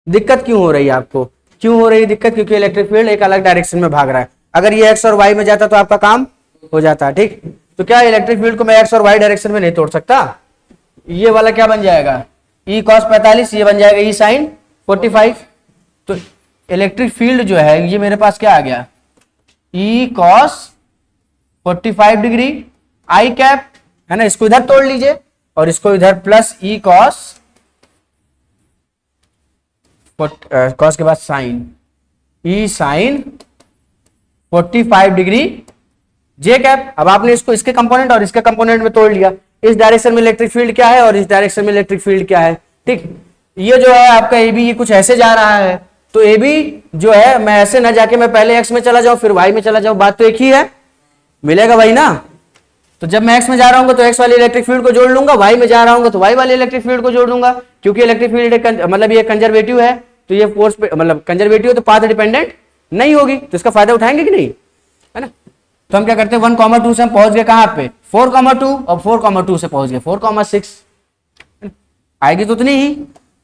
दिक्कत क्यों हो रही है आपको, क्यों हो रही है दिक्कत? क्योंकि इलेक्ट्रिक फील्ड एक अलग डायरेक्शन में भाग रहा है। अगर ये एक्स और वाई में जाता तो आपका काम हो जाता, ठीक। तो क्या इलेक्ट्रिक फील्ड को मैं एक्स और वाई डायरेक्शन में नहीं तोड़ सकता? ये वाला क्या बन जाएगा, ई कॉस 45, ये बन जाएगा ई साइन 45। तो इलेक्ट्रिक फील्ड जो है ये मेरे पास क्या आ गया, E cos 45 degree I cap, है ना, इसको इधर तोड़ लीजिए और इसको इधर प्लस ई कॉस, कॉस के बाद साइन, ई साइन 45 डिग्री जे कैप। अब आपने इसको इसके कंपोनेंट और इसके कंपोनेंट में तोड़ लिया, इस डायरेक्शन में इलेक्ट्रिक फील्ड क्या है और इस डायरेक्शन में इलेक्ट्रिक फील्ड क्या है, ठीक। ये जो है आपका ए बी, ये कुछ ऐसे जा रहा है, तो ए बी जो है, मैं ऐसे ना जाके मैं पहले एक्स में चला जाऊं फिर वाई में चला जाऊं, बात तो एक ही है, मिलेगा वही ना। तो जब मैं एक्स में जा रहा हूँ तो एक्स वाली इलेक्ट्रिक फील्ड को जोड़ लूंगा, वाई में जा रहा हूँ तो वाई वाली इलेक्ट्रिक फील्ड को जोड़ दूंगा, क्योंकि इलेक्ट्रिक फील्ड मतलब ये कंजर्वेटिव है, तो ये फोर्स मतलब कंजर्वेटिव है तो पाथ डिपेंडेंट नहीं होगी, तो इसका फायदा उठाएंगे कि नहीं, है ना। तो हम क्या करते हैं, 1,2 से हम पहुंच गए कहां पे, 4,2, और 4,2 से पहुंच गए 4,6, आएगी तो उतनी ही।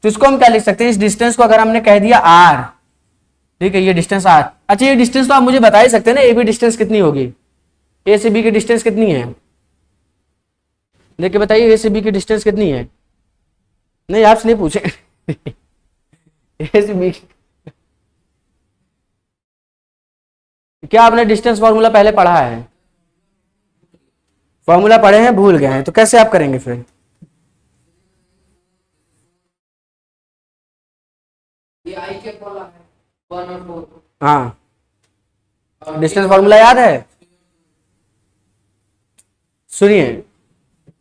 तो इसको हम क्या लिख सकते हैं, इस डिस्टेंस को अगर हमने कह दिया r, ठीक है, ये डिस्टेंस r। अच्छा, ये डिस्टेंस तो आप मुझे बता ही सकते हैं ना, ए बी डिस्टेंस कितनी होगी, ए से बी की डिस्टेंस कितनी है, देखिए बताइए, ए से बी की डिस्टेंस कितनी है? नहीं, आपसे नहीं पूछे। ए से बी, क्या आपने डिस्टेंस फॉर्मूला पहले पढ़ा है? फॉर्मूला पढ़े हैं, भूल गए हैं, तो कैसे आप करेंगे फिर? ये आई के फॉर्मूला है 1 और 4, हाँ, डिस्टेंस फॉर्मूला याद है? सुनिए,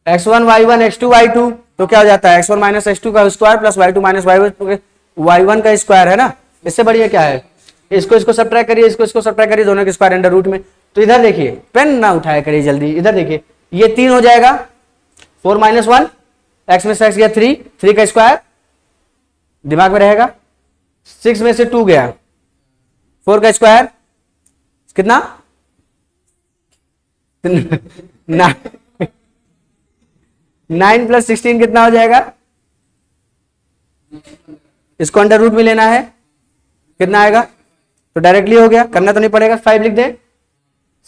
x1 y1 x2 y2, तो क्या हो जाता है, x1 माइनस x2 का square plus y2 minus y1 का स्क्वायर, है ना। इससे बढ़िया क्या है, इसको सब्ट्रैक्ट करिए, इसको सब्ट्रैक्ट करिए, दोनों के स्क्वायर अंडर रूट में। तो इधर देखिए, पेन ना उठाया करिए जल्दी, इधर देखिए, ये 3 हो जाएगा, 4 माइनस 1, एक्स में से एक्स गया 3, 3 का स्क्वायर दिमाग में रहेगा, 6 में से 2 गया, 4 का स्क्वायर कितना, 9 प्लस 16 कितना हो जाएगा, इसको अंडर रूट में लेना है, कितना आएगा, तो डायरेक्टली हो गया, करना तो नहीं पड़ेगा, 5 लिख दे,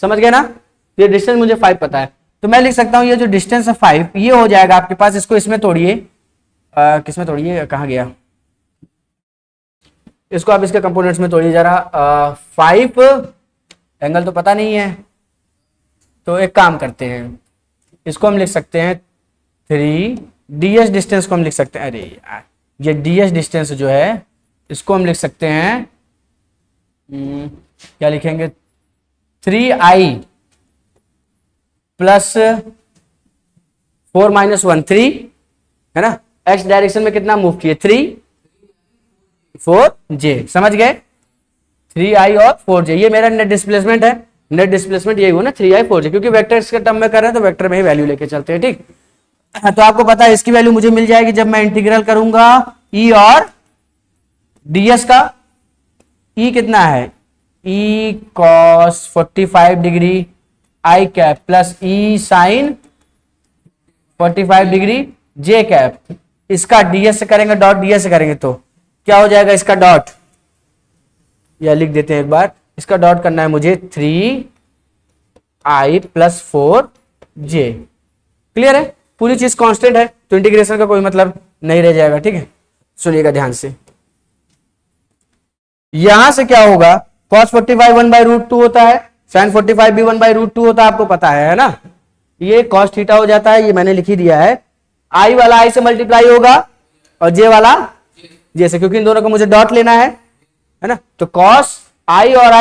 समझ गए ना। ये डिस्टेंस मुझे 5 पता है, तो मैं लिख सकता हूं ये जो डिस्टेंस है 5, ये हो जाएगा आपके पास, इसको इसमें तोड़िए, किसमें तोड़िए, कहां गया, इसको आप इसके कंपोनेंट्स में तोड़िए जरा। 5 एंगल तो पता नहीं है, तो एक काम करते हैं, इसको हम लिख सकते हैं 3, ds डिस्टेंस को हम लिख सकते हैं, अरे यार, ये ds डिस्टेंस जो है इसको हम लिख सकते हैं, क्या लिखेंगे, 3i प्लस 4 माइनस 1 3, है ना, x डायरेक्शन में कितना मूव किए, 3 4j, समझ गए, 3i और 4j, ये मेरा नेट डिस्प्लेसमेंट है, नेट डिस्प्लेसमेंट यही हुआ ना, 3i 4j, क्योंकि वेक्टर्स के टर्म में कर रहे हैं तो वेक्टर में ही वैल्यू लेके चलते हैं, ठीक। तो आपको पता है इसकी वैल्यू मुझे मिल जाएगी जब मैं इंटीग्रल करूंगा e और ds का, e कितना है, e cos 45 degree i cap plus e sine 45 degree j cap, इसका ds से करेंगे, डॉट ds से करेंगे तो क्या हो जाएगा, इसका डॉट, या लिख देते हैं एक बार, इसका डॉट करना है मुझे 3i + 4j। क्लियर है, पूरी चीज कांस्टेंट है तो इंटीग्रेशन का कोई मतलब नहीं रह जाएगा। ठीक है, सुनिएगा ध्यान से, यहां से क्या होगा, cos 45 1/√2 होता है, sin 45 भी 1/√2 होता है, आपको पता है ना। ये cos थीटा हो जाता है, ये मैंने लिख ही दिया है। i वाला i से मल्टीप्लाई होगा और j वाला j से, क्योंकि इन दोनों को मुझे डॉट लेना है ना। तो cos i और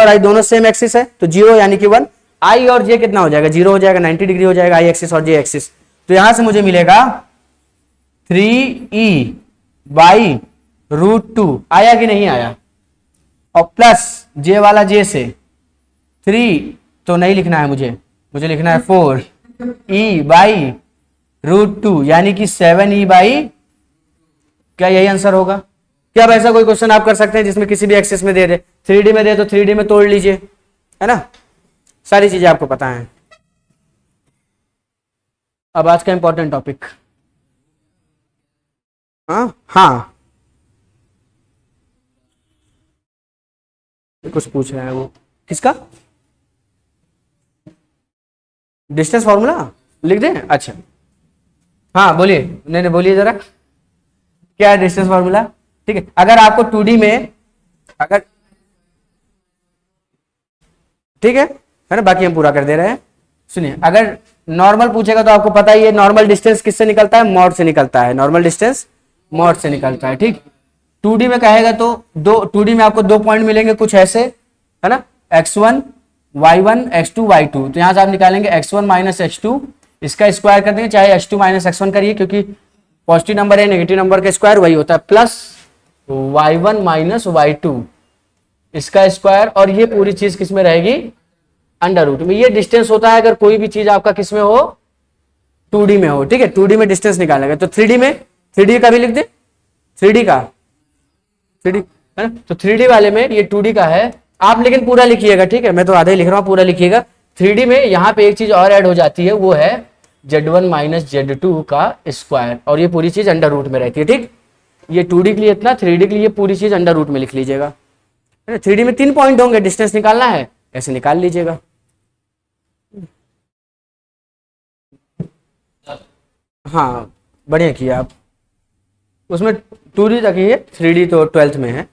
i दोनों सेम एक्सिस है तो 0 यानी कि 1, i और j कितना हो जाएगा, 0 हो जाएगा, 90 डिग्री हो जाएगा i एक्सिस और j एक्सिस। तो यहां से मुझे मिलेगा 3e/√2, आया कि नहीं आया, और प्लस j वाला j से 3 तो नहीं लिखना है मुझे लिखना है 4e/√2 यानी कि 7e/, क्या यही आंसर होगा क्या? अब ऐसा कोई क्वेश्चन आप कर सकते हैं जिसमें किसी भी एक्सिस में दे दे, 3D में दे तो 3D में तोड़ लीजिए, है ना, सारी चीजें आपको पता है। अब आज का इंपॉर्टेंट टॉपिक, हाँ कुछ पूछ रहा है, वो किसका डिस्टेंस फॉर्मूला लिख दें? अच्छा हाँ बोलिए, नहीं बोलिए जरा, क्या है डिस्टेंस फॉर्मूला? ठीक है, अगर आपको 2D में, अगर ठीक है ना, बाकी हम पूरा कर दे रहे हैं। सुनिए, अगर नॉर्मल पूछेगा तो आपको पता ही है नॉर्मल डिस्टेंस किससे निकलता है, मॉड से निकलता है, नॉर्मल डिस्टेंस मॉड से निकलता है। ठीक, 2D में कहेगा तो 2D में आपको 2 पॉइंट मिलेंगे कुछ ऐसे, है ना, x1 y1 x2 y2, तो यहां से आप निकालेंगे x1 - x2, इसका स्क्वायर कर देंगे, चाहे h2 - x1 करिए क्योंकि पॉजिटिव नंबर है, नेगेटिव नंबर का स्क्वायर वही होता है, प्लस y1 - y2 इसका स्क्वायर, और ये पूरी चीज किस में रहेगी, अंडर रूट में। ये डिस्टेंस होता है अगर कोई भी चीज आपका किस में हो, 2D में हो। ठीक है, 2D में डिस्टेंस निकालेंगे तो 3D में, 3D का भी लिख दे, 3D का 3D है ना, तो 3D वाले में ये 2D का है आप, लेकिन पूरा लिखिएगा। ठीक है, मैं तो आधा ही लिख रहा हूँ, पूरा लिखिएगा। 3D में यहाँ पे एक चीज और ऐड हो जाती है, वो है z1 - z2 का स्क्वायर, और ये पूरी चीज अंडर रूट में रहती है। ठीक, ये 2D के लिए इतना, 3D के लिए पूरी चीज अंडर रूट में लिख लीजिएगा। 3D में 3 पॉइंट होंगे, डिस्टेंस निकालना है, ऐसे निकाल लीजिएगा। हाँ बढ़िया किया आप, उसमें 2D तक ही है, 3D तो 12th में है,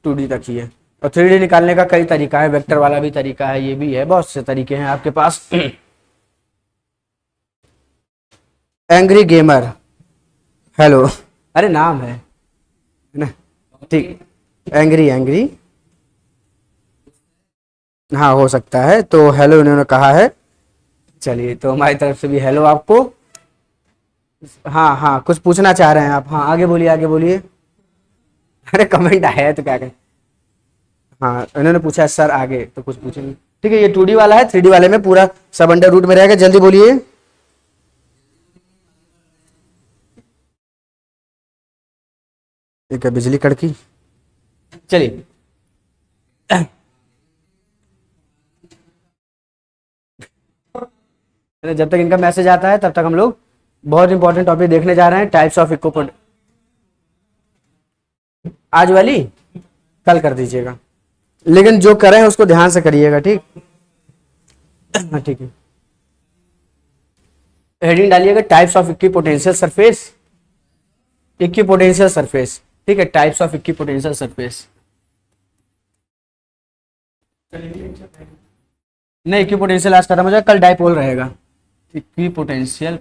2D तक ही है। और 3D निकालने का कई तरीका है, वेक्टर वाला भी तरीका है, ये भी है, बहुत से तरीके हैं आपके पास। एंग्री गेमर, हेलो, अरे नाम है ना, ठीक, एंग्री हाँ हो सकता है, तो हेलो इन्होंने कहा है, चलिए तो हमारी तरफ से भी हेलो आपको। हाँ कुछ पूछना चाह रहे हैं आप, हाँ आगे बोलिए, आगे बोलिए। अरे कमेंट आया है तो क्या करें, हाँ इन्होंने पूछा सर आगे, तो कुछ पूछेंगे। ठीक है, ये 2D वाला है, 3D वाले में पूरा सब अंडर रूट में रहेगा, जल्दी बोलिए। एक बिजली कड़की, चलिए जब तक इनका मैसेज आता है तब तक हम लोग बहुत इंपॉर्टेंट टॉपिक देखने जा रहे हैं, टाइप्स ऑफ इक्विपोटेंशियल। आज वाली कल कर दीजिएगा, लेकिन जो करें उसको ध्यान से करिएगा। ठीक, हाँ ठीक है, हेडिंग डालिएगा types of equipotential surface, equipotential surface. ठीक है, टाइप्स ऑफ इक्विपोटेंशियल सरफेस। नहीं इक्विपोटेंशियल आज खत्म हो जाएगा, कल डाइपोल रहेगा। इक्विपोटेंशियल,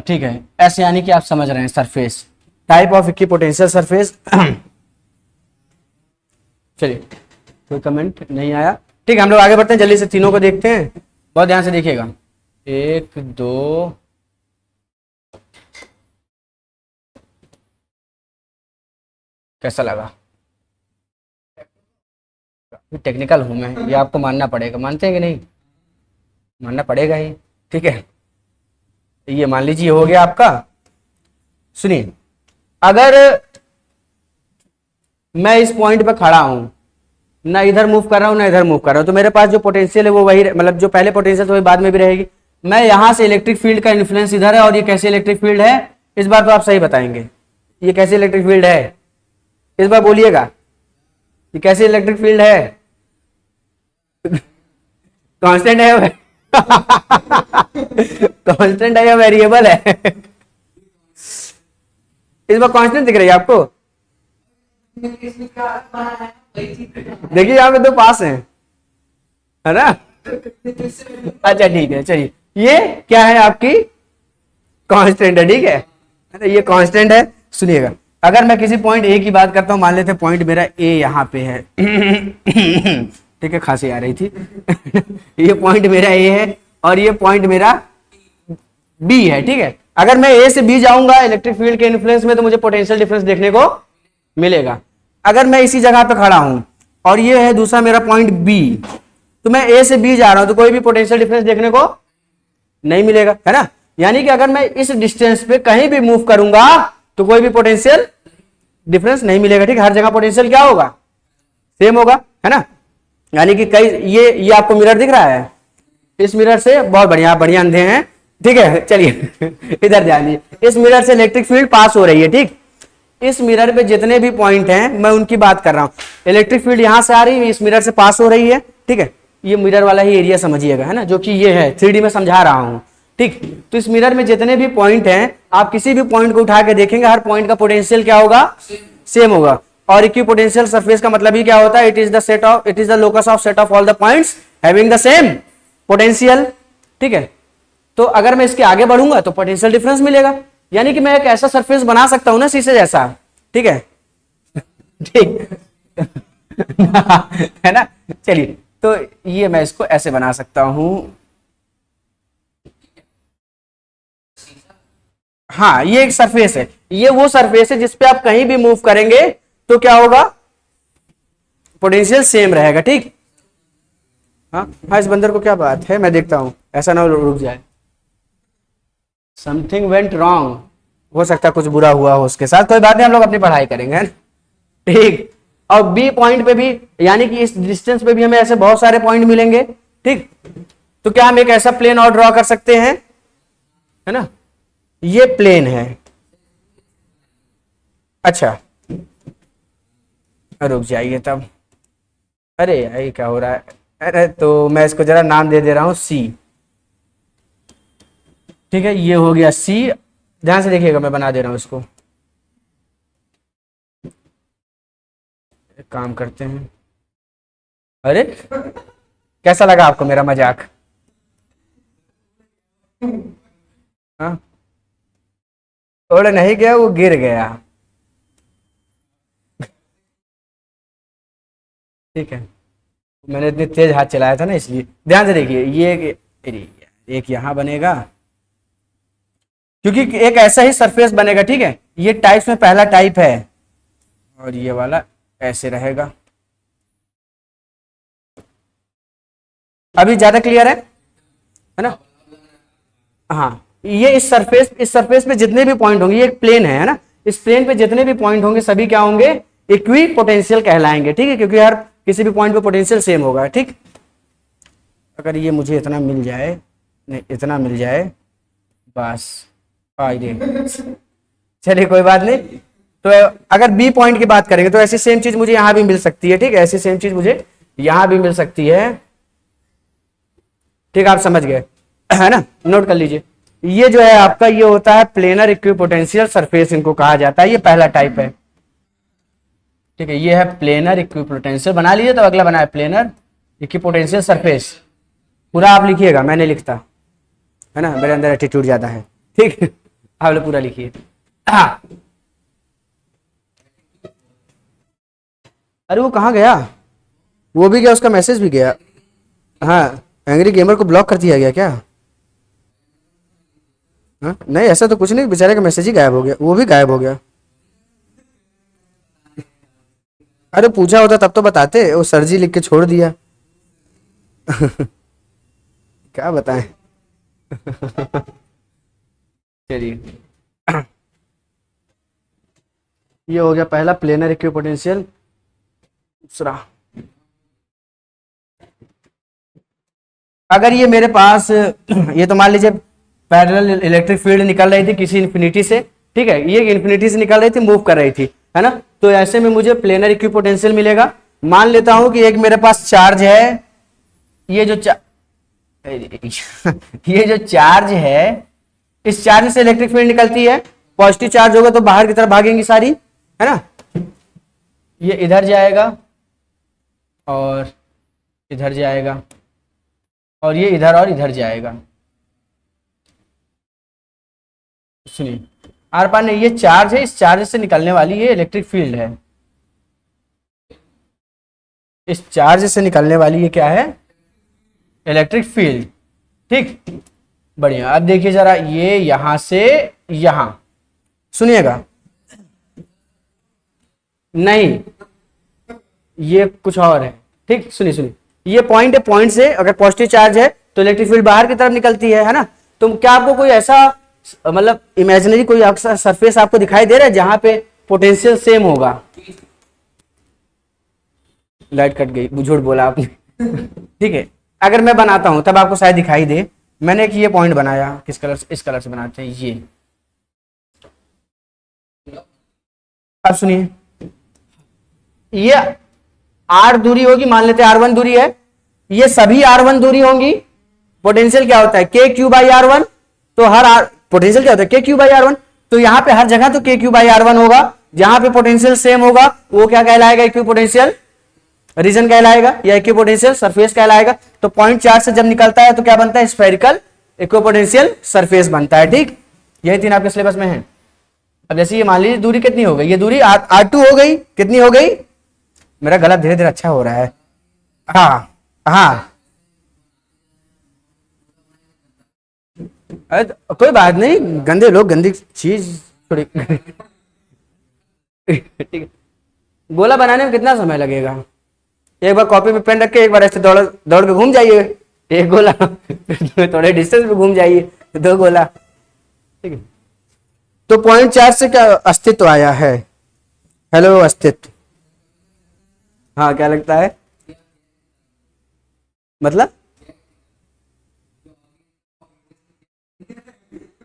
ठीक है, ऐसे यानी कि आप समझ रहे हैं surface, type of equipotential surface. चलिए कोई कमेंट नहीं आया, ठीक है, हम लोग आगे बढ़ते हैं, जल्दी से तीनों को देखते हैं, बहुत ध्यान से देखिएगा। 1 2 कैसा लगा? टेक्निकल हूं मैं, ये आपको मानना पड़ेगा, मानते हैं कि नहीं? मानना पड़ेगा ही। ठीक है, ये मान लीजिए हो गया आपका। सुनिए, अगर मैं इस पॉइंट पे खड़ा हूं, ना इधर मूव कर रहा हूं ना इधर मूव कर रहा हूं, तो मेरे पास जो पोटेंशियल है वो वही, मतलब जो पहले पोटेंशियल था वही बाद में भी रहेगी। मैं यहां से इलेक्ट्रिक फील्ड का इन्फ्लुएंस इधर है, और ये कैसे इलेक्ट्रिक फील्ड है इस बार तो आप सही बताएंगे, ये कैसे इलेक्ट्रिक फील्ड है? इस बार बोलिएगा कि कैसी इलेक्ट्रिक फील्ड है, कांस्टेंट है कांस्टेंट है या वेरिएबल है? इस बार कांस्टेंट दिख रही है आपको? देखिए यहाँ पे दो पास हैं, है ना? अच्छा ठीक है, चलिए ये क्या है आपकी कांस्टेंट है, ठीक है, ये कांस्टेंट है। सुनिएगा, अगर मैं किसी पॉइंट ए की बात करता हूं, मान लेते हैं पॉइंट मेरा ए यहाँ पे है ठीक है, खांसी आ रही थी ये पॉइंट मेरा ए है और ये पॉइंट मेरा बी है, ठीक है। अगर मैं ए से बी जाऊंगा इलेक्ट्रिक फील्ड के इन्फ्लुएंस में तो मुझे पोटेंशियल डिफरेंस देखने को मिलेगा। अगर मैं इसी जगह पे खड़ा हूं और ये है दूसरा मेरा पॉइंट बी, तो मैं ए से बी जा रहा हूं तो कोई भी पोटेंशियल डिफरेंस देखने को नहीं मिलेगा, है ना? यानी कि अगर मैं इस डिस्टेंस पे कहीं भी मूव करूंगा तो कोई भी पोटेंशियल डिफरेंस नहीं मिलेगा, ठीक है। हर जगह पोटेंशियल क्या होगा, सेम होगा, है ना? यानी कि कई ये आपको मिरर दिख रहा है, इस मिरर से बहुत बढ़िया बढ़िया अंधे हैं, ठीक है। चलिए इधर ध्यान दीजिए, इस मिरर से इलेक्ट्रिक फील्ड पास हो रही है, ठीक। इस मिरर पे जितने भी पॉइंट हैं मैं उनकी बात कर रहा हूं। इलेक्ट्रिक फील्ड यहां से आ रही है, इस मिरर से पास हो रही है, ठीक है। ये मिरर वाला ही एरिया समझिएगा, है ना, जो कि ये है 3D में समझा रहा हूं, ठीक। तो इस मिरर में जितने भी पॉइंट हैं, आप किसी भी पॉइंट को उठा के देखेंगे, हर पॉइंट का पोटेंशियल क्या होगा, सेम होगा। और इक्विपोटेंशियल सरफेस का मतलब ही क्या होता है, it is the locus of set of all the points having the same potential, ठीक है। तो अगर मैं इसके आगे बढ़ूंगा तो पोटेंशियल डिफरेंस मिलेगा, यानी कि मैं एक ऐसा सरफेस बना सकता हूं ना शीशे जैसा, ठीक है ठीक है ना। चलिए, तो ये मैं इसको ऐसे बना सकता हूं, हाँ ये एक सरफेस है, ये वो सरफेस है जिसपे आप कहीं भी मूव करेंगे तो क्या होगा, पोटेंशियल सेम रहेगा, ठीक। हाँ हाँ, इस बंदर को क्या बात है, मैं देखता हूं, ऐसा ना रुक जाए। समथिंग वेंट रॉन्ग, हो सकता है कुछ बुरा हुआ हो उसके साथ, कोई बात नहीं, हम लोग अपनी पढ़ाई करेंगे, है ना? ठीक। और बी पॉइंट पे भी, यानी कि इस डिस्टेंस पे भी हमें ऐसे बहुत सारे पॉइंट मिलेंगे, ठीक। तो क्या हम एक ऐसा प्लेन और ड्रॉ कर सकते हैं, है ना? ये प्लेन है, अच्छा रुक जाइए तब, अरे ये क्या हो रहा है, अरे तो मैं इसको जरा नाम दे दे रहा हूं सी, ठीक है। ये हो गया सी, ध्यान से देखिएगा, मैं बना दे रहा हूं इसको। एक काम करते हैं, अरे कैसा लगा आपको मेरा मजाक? हाँ, उड़ नहीं गया, वो गिर गया, ठीक है। मैंने इतनी तेज हाथ चलाया था ना, इसलिए ध्यान से देखिए। ये एक यहां बनेगा, क्योंकि एक ऐसा ही सरफेस बनेगा, ठीक है। ये टाइप्स में पहला टाइप है, और ये वाला ऐसे रहेगा। अभी ज्यादा क्लियर है ना? हाँ, ये इस सरफेस पे जितने भी पॉइंट होंगे, ये एक प्लेन है ना, इस प्लेन पे जितने भी पॉइंट होंगे सभी क्या होंगे, इक्वी पोटेंशियल कहलाएंगे, ठीक है, क्योंकि हर किसी भी पॉइंट पे पोटेंशियल सेम होगा, ठीक। अगर ये मुझे इतना मिल जाए, नहीं इतना मिल जाए बस, चलिए कोई बात नहीं। तो अगर बी पॉइंट की बात करेंगे तो ऐसी सेम चीज मुझे यहां भी मिल सकती है, ठीक है, ऐसी सेम चीज मुझे यहां भी मिल सकती है, ठीक, आप समझ गए, है ना? नोट कर लीजिए, ये जो है आपका, ये होता है प्लेनर इक्विपोटेंशियल सरफेस, इनको कहा जाता है, ये पहला टाइप है, ठीक है। ये है प्लेनर इक्विपोटेंशियल, बना लीजिए। तो अगला बना है प्लेनर इक्विपोटेंशियल सरफेस, पूरा आप लिखिएगा, मैं नहीं लिखता, है ना, मेरे अंदर एटीट्यूड ज्यादा है, ठीक। आप लोग पूरा लिखिए। हाँ, अरे वो कहाँ गया, वो भी गया, उसका मैसेज भी गया। हाँ, एंग्री गेमर को ब्लॉक कर दिया गया क्या? हाँ नहीं, ऐसा तो कुछ नहीं, बेचारे का मैसेज ही गायब हो गया, वो भी गायब हो गया। अरे पूछा होता तब तो बताते, वो सर जी लिख के छोड़ दिया क्या बताएं चलिए ये हो गया पहला प्लेनर इक्विपोटेंशियल। दूसरा, अगर ये मेरे पास ये तो मान लीजिए पैरेलल इलेक्ट्रिक फील्ड निकल रही थी किसी इन्फिनिटी से, ठीक है, ये इन्फिनिटी से निकल रही थी, मूव कर रही थी, है ना। तो ऐसे में मुझे प्लेनर इक्विपोटेंशियल मिलेगा। मान लेता हूं कि एक मेरे पास चार्ज है, ये जो ये जो चार्ज है, इस चार्ज से इलेक्ट्रिक फील्ड निकलती है। पॉजिटिव चार्ज होगा तो बाहर की तरफ भागेंगी सारी, है ना। ये इधर जाएगा और इधर जाएगा और ये इधर और इधर जाएगा। सुनिए, आर पार ने ये चार्ज है, इस चार्ज से निकलने वाली ये इलेक्ट्रिक फील्ड है। इस चार्ज से निकलने वाली ये क्या है? Electric field. ठीक, बढ़िया। अब देखिए जरा, ये यहां से यहां, सुनिएगा, नहीं ये कुछ और है। ठीक, सुनिए सुनिए, ये पॉइंट है, पॉइंट से अगर पॉजिटिव चार्ज है तो इलेक्ट्रिक फील्ड बाहर की तरफ निकलती है ना। तो क्या आपको कोई ऐसा मतलब इमेजिनरी कोई सरफेस आपको दिखाई दे रहा है जहां पे पोटेंशियल सेम होगा? लाइट कट गई, झूठ बोला आपने। ठीक है, अगर मैं बनाता हूं तब आपको शायद दिखाई दे। मैंने एक ये पॉइंट बनाया, किस कलर से? इस कलर से बनाते हैं ये। अब सुनिए, ये आर दूरी होगी, मान लेते हैं R1 दूरी है, ये सभी R1 दूरी होंगी। पोटेंशियल क्या होता है? के क्यू बाई R1। तो हर पोटेंशियल क्या होता है? के क्यू बाई R1। तो यहां पे हर जगह तो के क्यू बाई R1 होगा। जहां पे पोटेंशियल सेम होगा वो क्या कहलाएगा? इक्विपोटेंशियल रीजन कहलाएगा या इक्विपोटेंशियल सरफेस कहलाएगा। तो पॉइंट चार्ज से जब निकलता है तो क्या बनता है? स्फेरिकल इक्विपोटेंशियल सरफेस बनता है। ठीक, यही तीन आपके सिलेबस में है। अब जैसे ये मान लीजिए दूरी कितनी हो गई? ये दूरी R2 हो गई। कितनी हो गई? मेरा गला धीरे धीरे अच्छा हो रहा है। हाँ हाँ, अरे कोई बात नहीं, गंदे लोग गंदी चीज थोड़ी। ठीक है, गोला बनाने में कितना समय लगेगा? एक बार कॉपी पे पेन रख के एक बार ऐसे दौड़ दौड़ के घूम जाइए, एक गोला। फिर थोड़े डिस्टेंस पे घूम जाइए, 2 गोला। ठीक है, तो पॉइंट चार्ज से क्या अस्तित्व आया है? हेलो अस्तित्व। हाँ, क्या लगता है? मतलब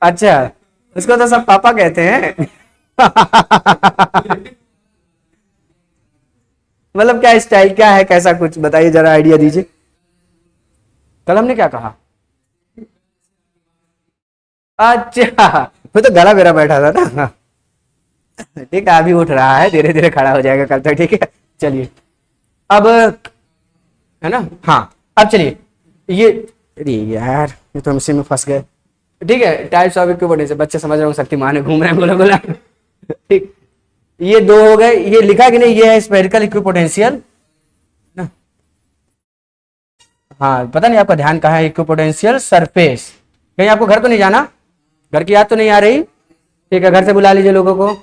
अच्छा, उसको तो सब पापा कहते हैं। मतलब क्या स्टाइल क्या है, कैसा कुछ बताइए जरा, आइडिया दीजिए। कल हमने क्या कहा? अच्छा, वो तो गला मेरा बैठा था ना। ठीक है, अभी उठ रहा है, धीरे धीरे खड़ा हो जाएगा कल तक। ठीक है, चलिए अब, है ना। हाँ, अब चलिए, ये अरे यार, ये तो हम इसी में फंस गए। ठीक है, टाइप्स ऑफ इक्विपोटेंशियल, बच्चे समझ रहे हो, शक्तिमान घूम रहे हैं बोला बोला। ठीक, ये 2 हो गए। ये लिखा कि नहीं? ये है स्फेरिकल इक्विपोटेंशियल ना। हाँ, पता नहीं आपका ध्यान कहाँ है? Equipotential surface. कहीं आपको घर तो नहीं जाना? घर की याद तो नहीं आ रही? ठीक है, घर से बुला लीजिए लोगों को।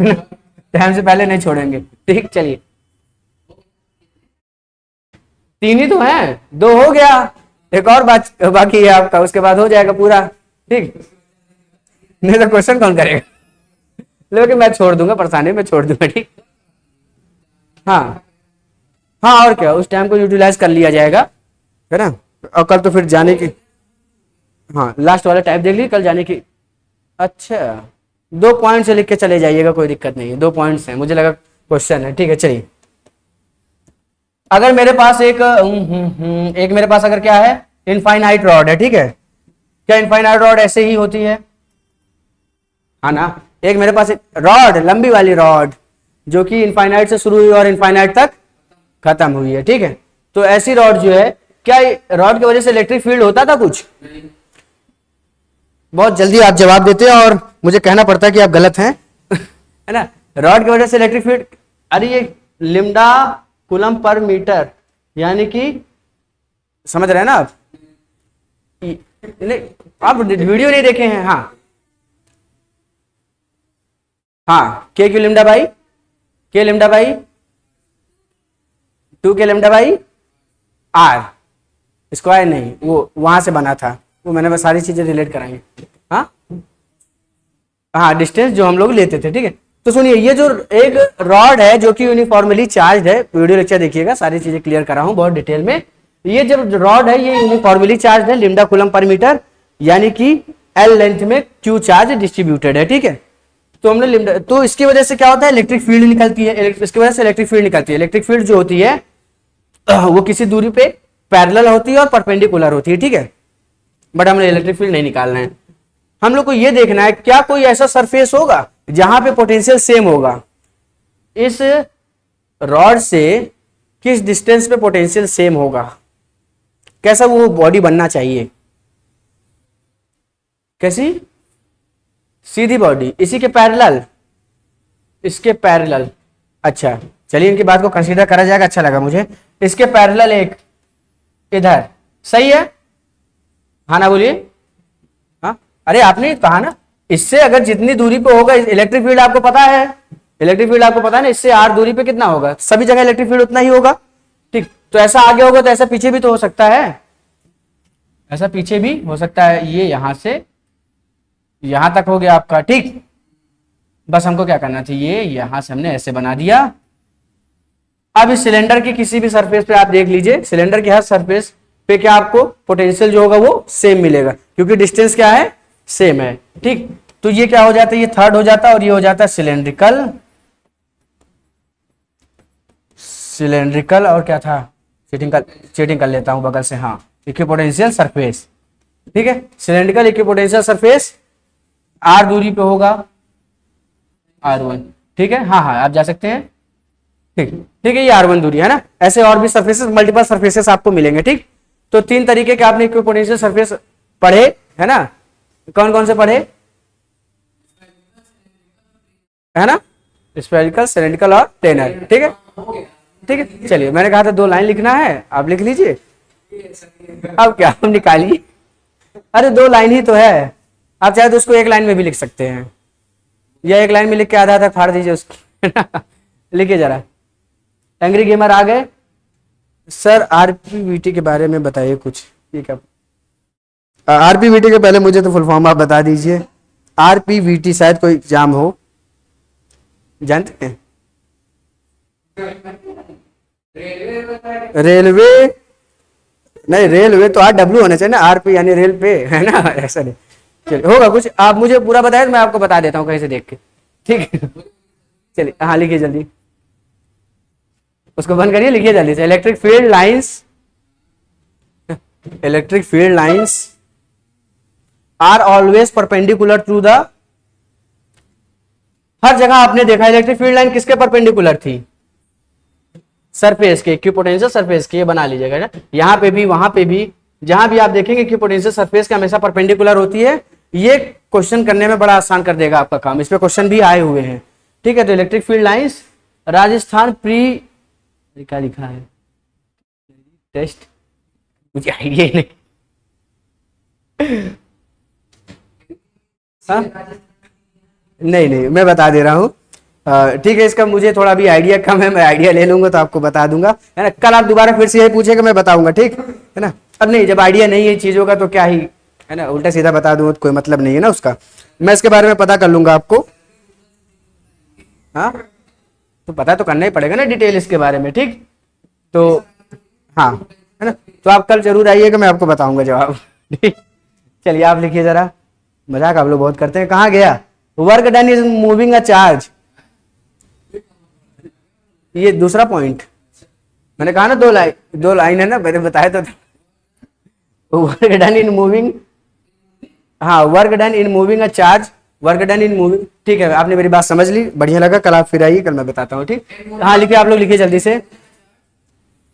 टाइम से पहले नहीं छोड़ेंगे। ठीक, चलिए, 3 ही तो है, 2 हो गया, एक और बाकी है आपका, उसके बाद हो जाएगा पूरा। ठीक, नहीं तो क्वेश्चन कौन करेगा? लेकिन मैं छोड़ दूंगा, परेशानी में छोड़ दूंगा। ठीक, हाँ हाँ, और क्या, उस टाइम को यूटिलाइज कर लिया जाएगा, है ना। और कल तो फिर जाने की, हाँ, लास्ट वाला टाइप देख लीजिए कल जाने की। अच्छा, 2 पॉइंट से लिख के चले जाइएगा, कोई दिक्कत नहीं है। 2 पॉइंट्स हैं, मुझे लगा क्वेश्चन है। ठीक है, चलिए, अगर मेरे पास एक मेरे पास अगर क्या है? इनफाइनाइट रॉड है। ठीक है, क्या इनफाइनाइट रॉड ऐसे ही होती है? हाँ ना। एक मेरे पास एक रॉड, लंबी वाली रॉड, जो कि इनफाइनाइट से शुरू हुई और इनफाइनाइट तक खत्म हुई है। ठीक है, तो ऐसी रॉड जो है, क्या रॉड की वजह से इलेक्ट्रिक फील्ड होता था कुछ? बहुत जल्दी आप जवाब देते हैं और मुझे कहना पड़ता है कि आप गलत हैं। है ना, रॉड की वजह से इलेक्ट्रिक फील्ड, अरे ये लिम्डा कूलम पर मीटर, यानी कि समझ रहे हैं ना आप? आप वीडियो नहीं देखे हैं? हाँ हाँ, के क्यू लिम्डा बाई के लिम्डा बाई 2 के लिम्डा बाई आर स्क्वायर, नहीं वो वहां से बना था, वो मैंने बस सारी चीजें रिलेट कराई। हाँ हाँ, डिस्टेंस जो हम लोग लेते थे। ठीक है, तो सुनिए, ये जो एक रॉड है जो कि यूनिफॉर्मली चार्ज है, वीडियो लेक्चर देखिएगा, सारी चीजें क्लियर करा हूं बहुत डिटेल में। ये जो रॉड है ये यूनिफॉर्मली चार्ज है, लिम्डा कूलम पर मीटर, यानी कि L लेंथ में Q चार्ज डिस्ट्रीब्यूटेड है। ठीक है, तो हमने लिमिट, तो इसकी वजह से क्या होता है, इलेक्ट्रिक फील्ड निकलती है, इसकी वजह से इलेक्ट्रिक फील्ड निकलती है। इलेक्ट्रिक फील्ड जो होती है वो किसी दूरी पे पैरेलल होती है और परपेंडिकुलर होती है, ठीक है। बट हमने इलेक्ट्रिक फील्ड नहीं निकालना है, हम लोग को ये देखना है क्या कोई ऐसा सरफेस होगा जहां पे पोटेंशियल सेम होगा। इस रॉड से किस डिस्टेंस पे पोटेंशियल सेम होगा, कैसा वो बॉडी बनना चाहिए, कैसी, सीधी बॉडी, इसी के पैरेलल, इसके पैरेलल। अच्छा चलिए इनकी बात को कंसीडर करा जाएगा, अच्छा लगा मुझे। इसके पैरेलल एक इधर, सही है, हाँ ना बोलिए, हाँ, अरे आपने कहा ना, इससे अगर जितनी दूरी पे होगा, इलेक्ट्रिक फील्ड आपको पता है, इलेक्ट्रिक फील्ड आपको पता है ना, इससे आर दूरी पे कितना होगा, सभी जगह इलेक्ट्रिक फील्ड उतना ही होगा, ठीक। तो ऐसा आगे होगा तो ऐसा पीछे भी तो हो सकता है, ऐसा पीछे भी हो सकता है, ये यहां से यहां तक हो गया आपका, ठीक। बस हमको क्या करना चाहिए, यहां से हमने ऐसे बना दिया। अब इस सिलेंडर की किसी भी सरफेस पे आप देख लीजिए, सिलेंडर की हर सरफेस पे क्या आपको पोटेंशियल जो होगा वो सेम मिलेगा, क्योंकि डिस्टेंस क्या है, सेम है, ठीक। तो ये क्या हो जाता है, ये थर्ड हो जाता है और ये हो जाता है सिलेंड्रिकल, सिलेंड्रिकल और क्या था, चीटिंग कर लेता हूं बगल से, हाँ, इक्विपोटेंशियल सरफेस, ठीक है। सिलेंड्रिकल इक्विपोटेंशियल सरफेस आर दूरी पे होगा, R1, ठीक है, हाँ हाँ आप जा सकते हैं, ठीक, ठीक है, ये R1 दूरी है ना। ऐसे और भी सरफेसेस, मल्टीपल सरफेसेस आपको मिलेंगे, ठीक। तो 3 तरीके के आपने इक्विपोटेंशियल सरफेस पढ़े है ना, कौन कौन से पढ़े है ना, स्फेरिकल, सिलेंड्रिकल और प्लेनर, ठीक है, ठीक है। चलिए मैंने कहा था 2 लाइन लिखना है, आप लिख लीजिए, अब क्या हम निकालिए, अरे 2 लाइन ही तो है, आप चाहे तो उसको 1 लाइन में भी लिख सकते हैं, या 1 लाइन में लिख के आधा आधा फाड़ दीजिए उसको लिखिए जरा। एंग्री गेमर आ गए, सर आरपीवीटी के बारे में बताइए कुछ, ये क्या, आरपीवीटी के पहले मुझे तो फुल फॉर्म आप बता दीजिए। आरपीवीटी शायद कोई एग्जाम हो, जानते हैं, रेलवे नहीं, रेलवे तो RW होना चाहिए ना, आरपी यानी रेल पे, है ना, ऐसा नहीं, चलिए होगा कुछ, आप मुझे पूरा बताए तो मैं आपको बता देता हूँ कहीं से देख के, ठीक है। चलिए हाँ लिखिए जल्दी, उसको बंद करिए, लिखिए जल्दी से। Electric field lines, electric field lines are always perpendicular to the, हर जगह आपने देखा इलेक्ट्रिक फील्ड लाइन किसके परपेंडिकुलर थी, सरफेस के, इक्विपोटेंशियल सरफेस के, ये बना लीजिएगा ना, यहाँ पे भी वहां पे भी, जहां भी आप देखेंगे इक्विपोटेंशियल सरफेस के हमेशा परपेंडिकुलर होती है। ये क्वेश्चन करने में बड़ा आसान कर देगा आपका काम, इस पे क्वेश्चन भी आए हुए हैं, ठीक है। तो electric field lines Rajasthan pre, क्या लिखा है टेस्ट, मुझे आइडिया ही नहीं, हाँ नहीं नहीं मैं बता दे रहा हूँ, ठीक है, इसका मुझे थोड़ा भी आइडिया कम है, मैं आइडिया ले लूंगा तो आपको बता दूंगा, है ना। कल आप दोबारा फिर से यही पूछेगा, मैं बताऊंगा, ठीक है ना। अब नहीं, जब आइडिया नहीं है चीजों का तो क्या ही, है ना, उल्टा सीधा बता दूंगा तो कोई मतलब नहीं है ना उसका, मैं इसके बारे में पता कर लूंगा आपको, हाँ तो पता तो करना ही पड़ेगा ना डिटेल इसके बारे में, ठीक। तो हाँ है ना, तो आप कल जरूर आइएगा, मैं आपको बताऊंगा जवाब, ठीक। चलिए आप लिखिए जरा, मजाक आप लोग बहुत करते हैं, कहाँ गया, work done is moving a charge, ये दूसरा पॉइंट मैंने कहा ना, 2 लाइन है ना, मैंने बताया तो वर्क डन इन मूविंग, हाँ work done in moving a charge, work done in moving, ठीक है, आपने मेरी बात समझ ली, बढ़िया लगा, कल आप फिर आइए, कल मैं बताता हूँ, ठीक। हाँ लिखिए आप लोग, लिखिए जल्दी से।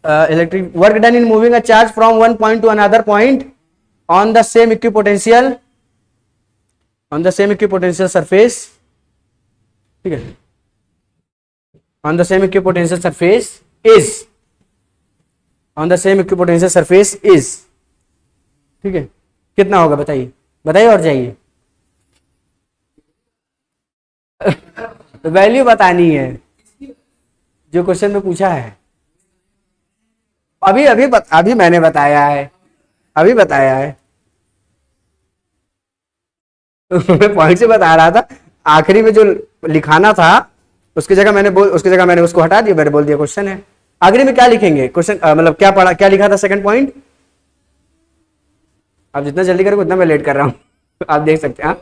Electric work done in moving a charge from one point two another point on the same equipotential, on the same equipotential surface, ठीक है, on the same equipotential surface is, on the same equipotential surface is, ठीक है, कितना होगा बताइए, बताइए और जाइए, वैल्यू बतानी है जो क्वेश्चन में पूछा है, अभी मैंने बताया है, अभी बताया है मैं पॉइंट से बता रहा था, आखिरी में जो लिखाना था उसकी जगह मैंने उसको हटा दिया, मैंने बोल दिया क्वेश्चन है। आखिरी में क्या लिखेंगे, क्वेश्चन मतलब क्या पढ़ा, क्या लिखा था सेकंड पॉइंट, आप जितना जल्दी करोगे उतना मैं लेट कर रहा हूं आप देख सकते हैं, हाँ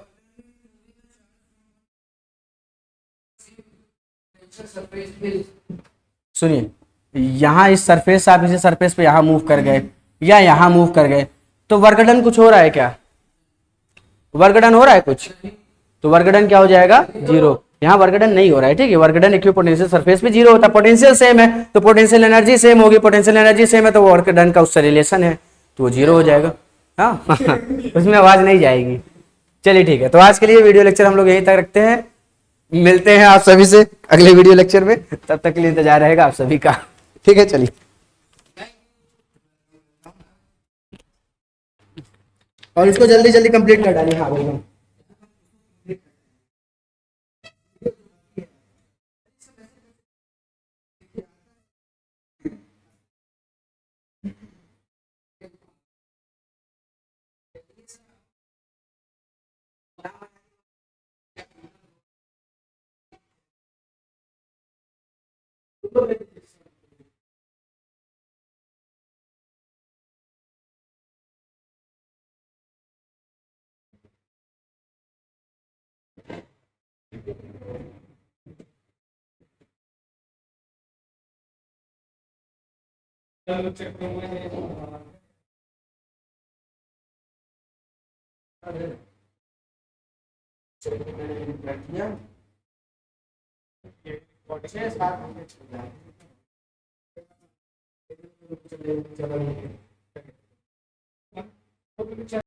सुनिए, यहाँ इस सरफेस से आप इसे सरफेस पे यहाँ मूव कर गए या यहाँ मूव कर गए, तो वर्क डन कुछ हो रहा है क्या? वर्क डन हो रहा है कुछ? तो वर्क डन क्या हो जाएगा? जीरो। यहाँ वर्क डन नहीं हो रहा है, ठीक है। वर्क डन इक्विपोटेंशियल सरफेस पे जीरो होता है, पोटेंशियल सेम है तो पोटेंशियल एनर्जी सेम होगी, पोटेंशियल एनर्जी सेम है तो वर्क डन का उससे रिलेशन है, तो वो जीरो हो जाएगा। हाँ उसमें आवाज नहीं जाएगी। चलिए ठीक है, तो आज के लिए वीडियो लेक्चर हम लोग यहीं तक रखते हैं। मिलते हैं आप सभी से अगले वीडियो लेक्चर में, तब तक के लिए इंतजार रहेगा आप सभी का। ठीक है, चलिए। और इसको जल्दी जल्दी कंप्लीट कर डालिए। हाँ बिल्कुल।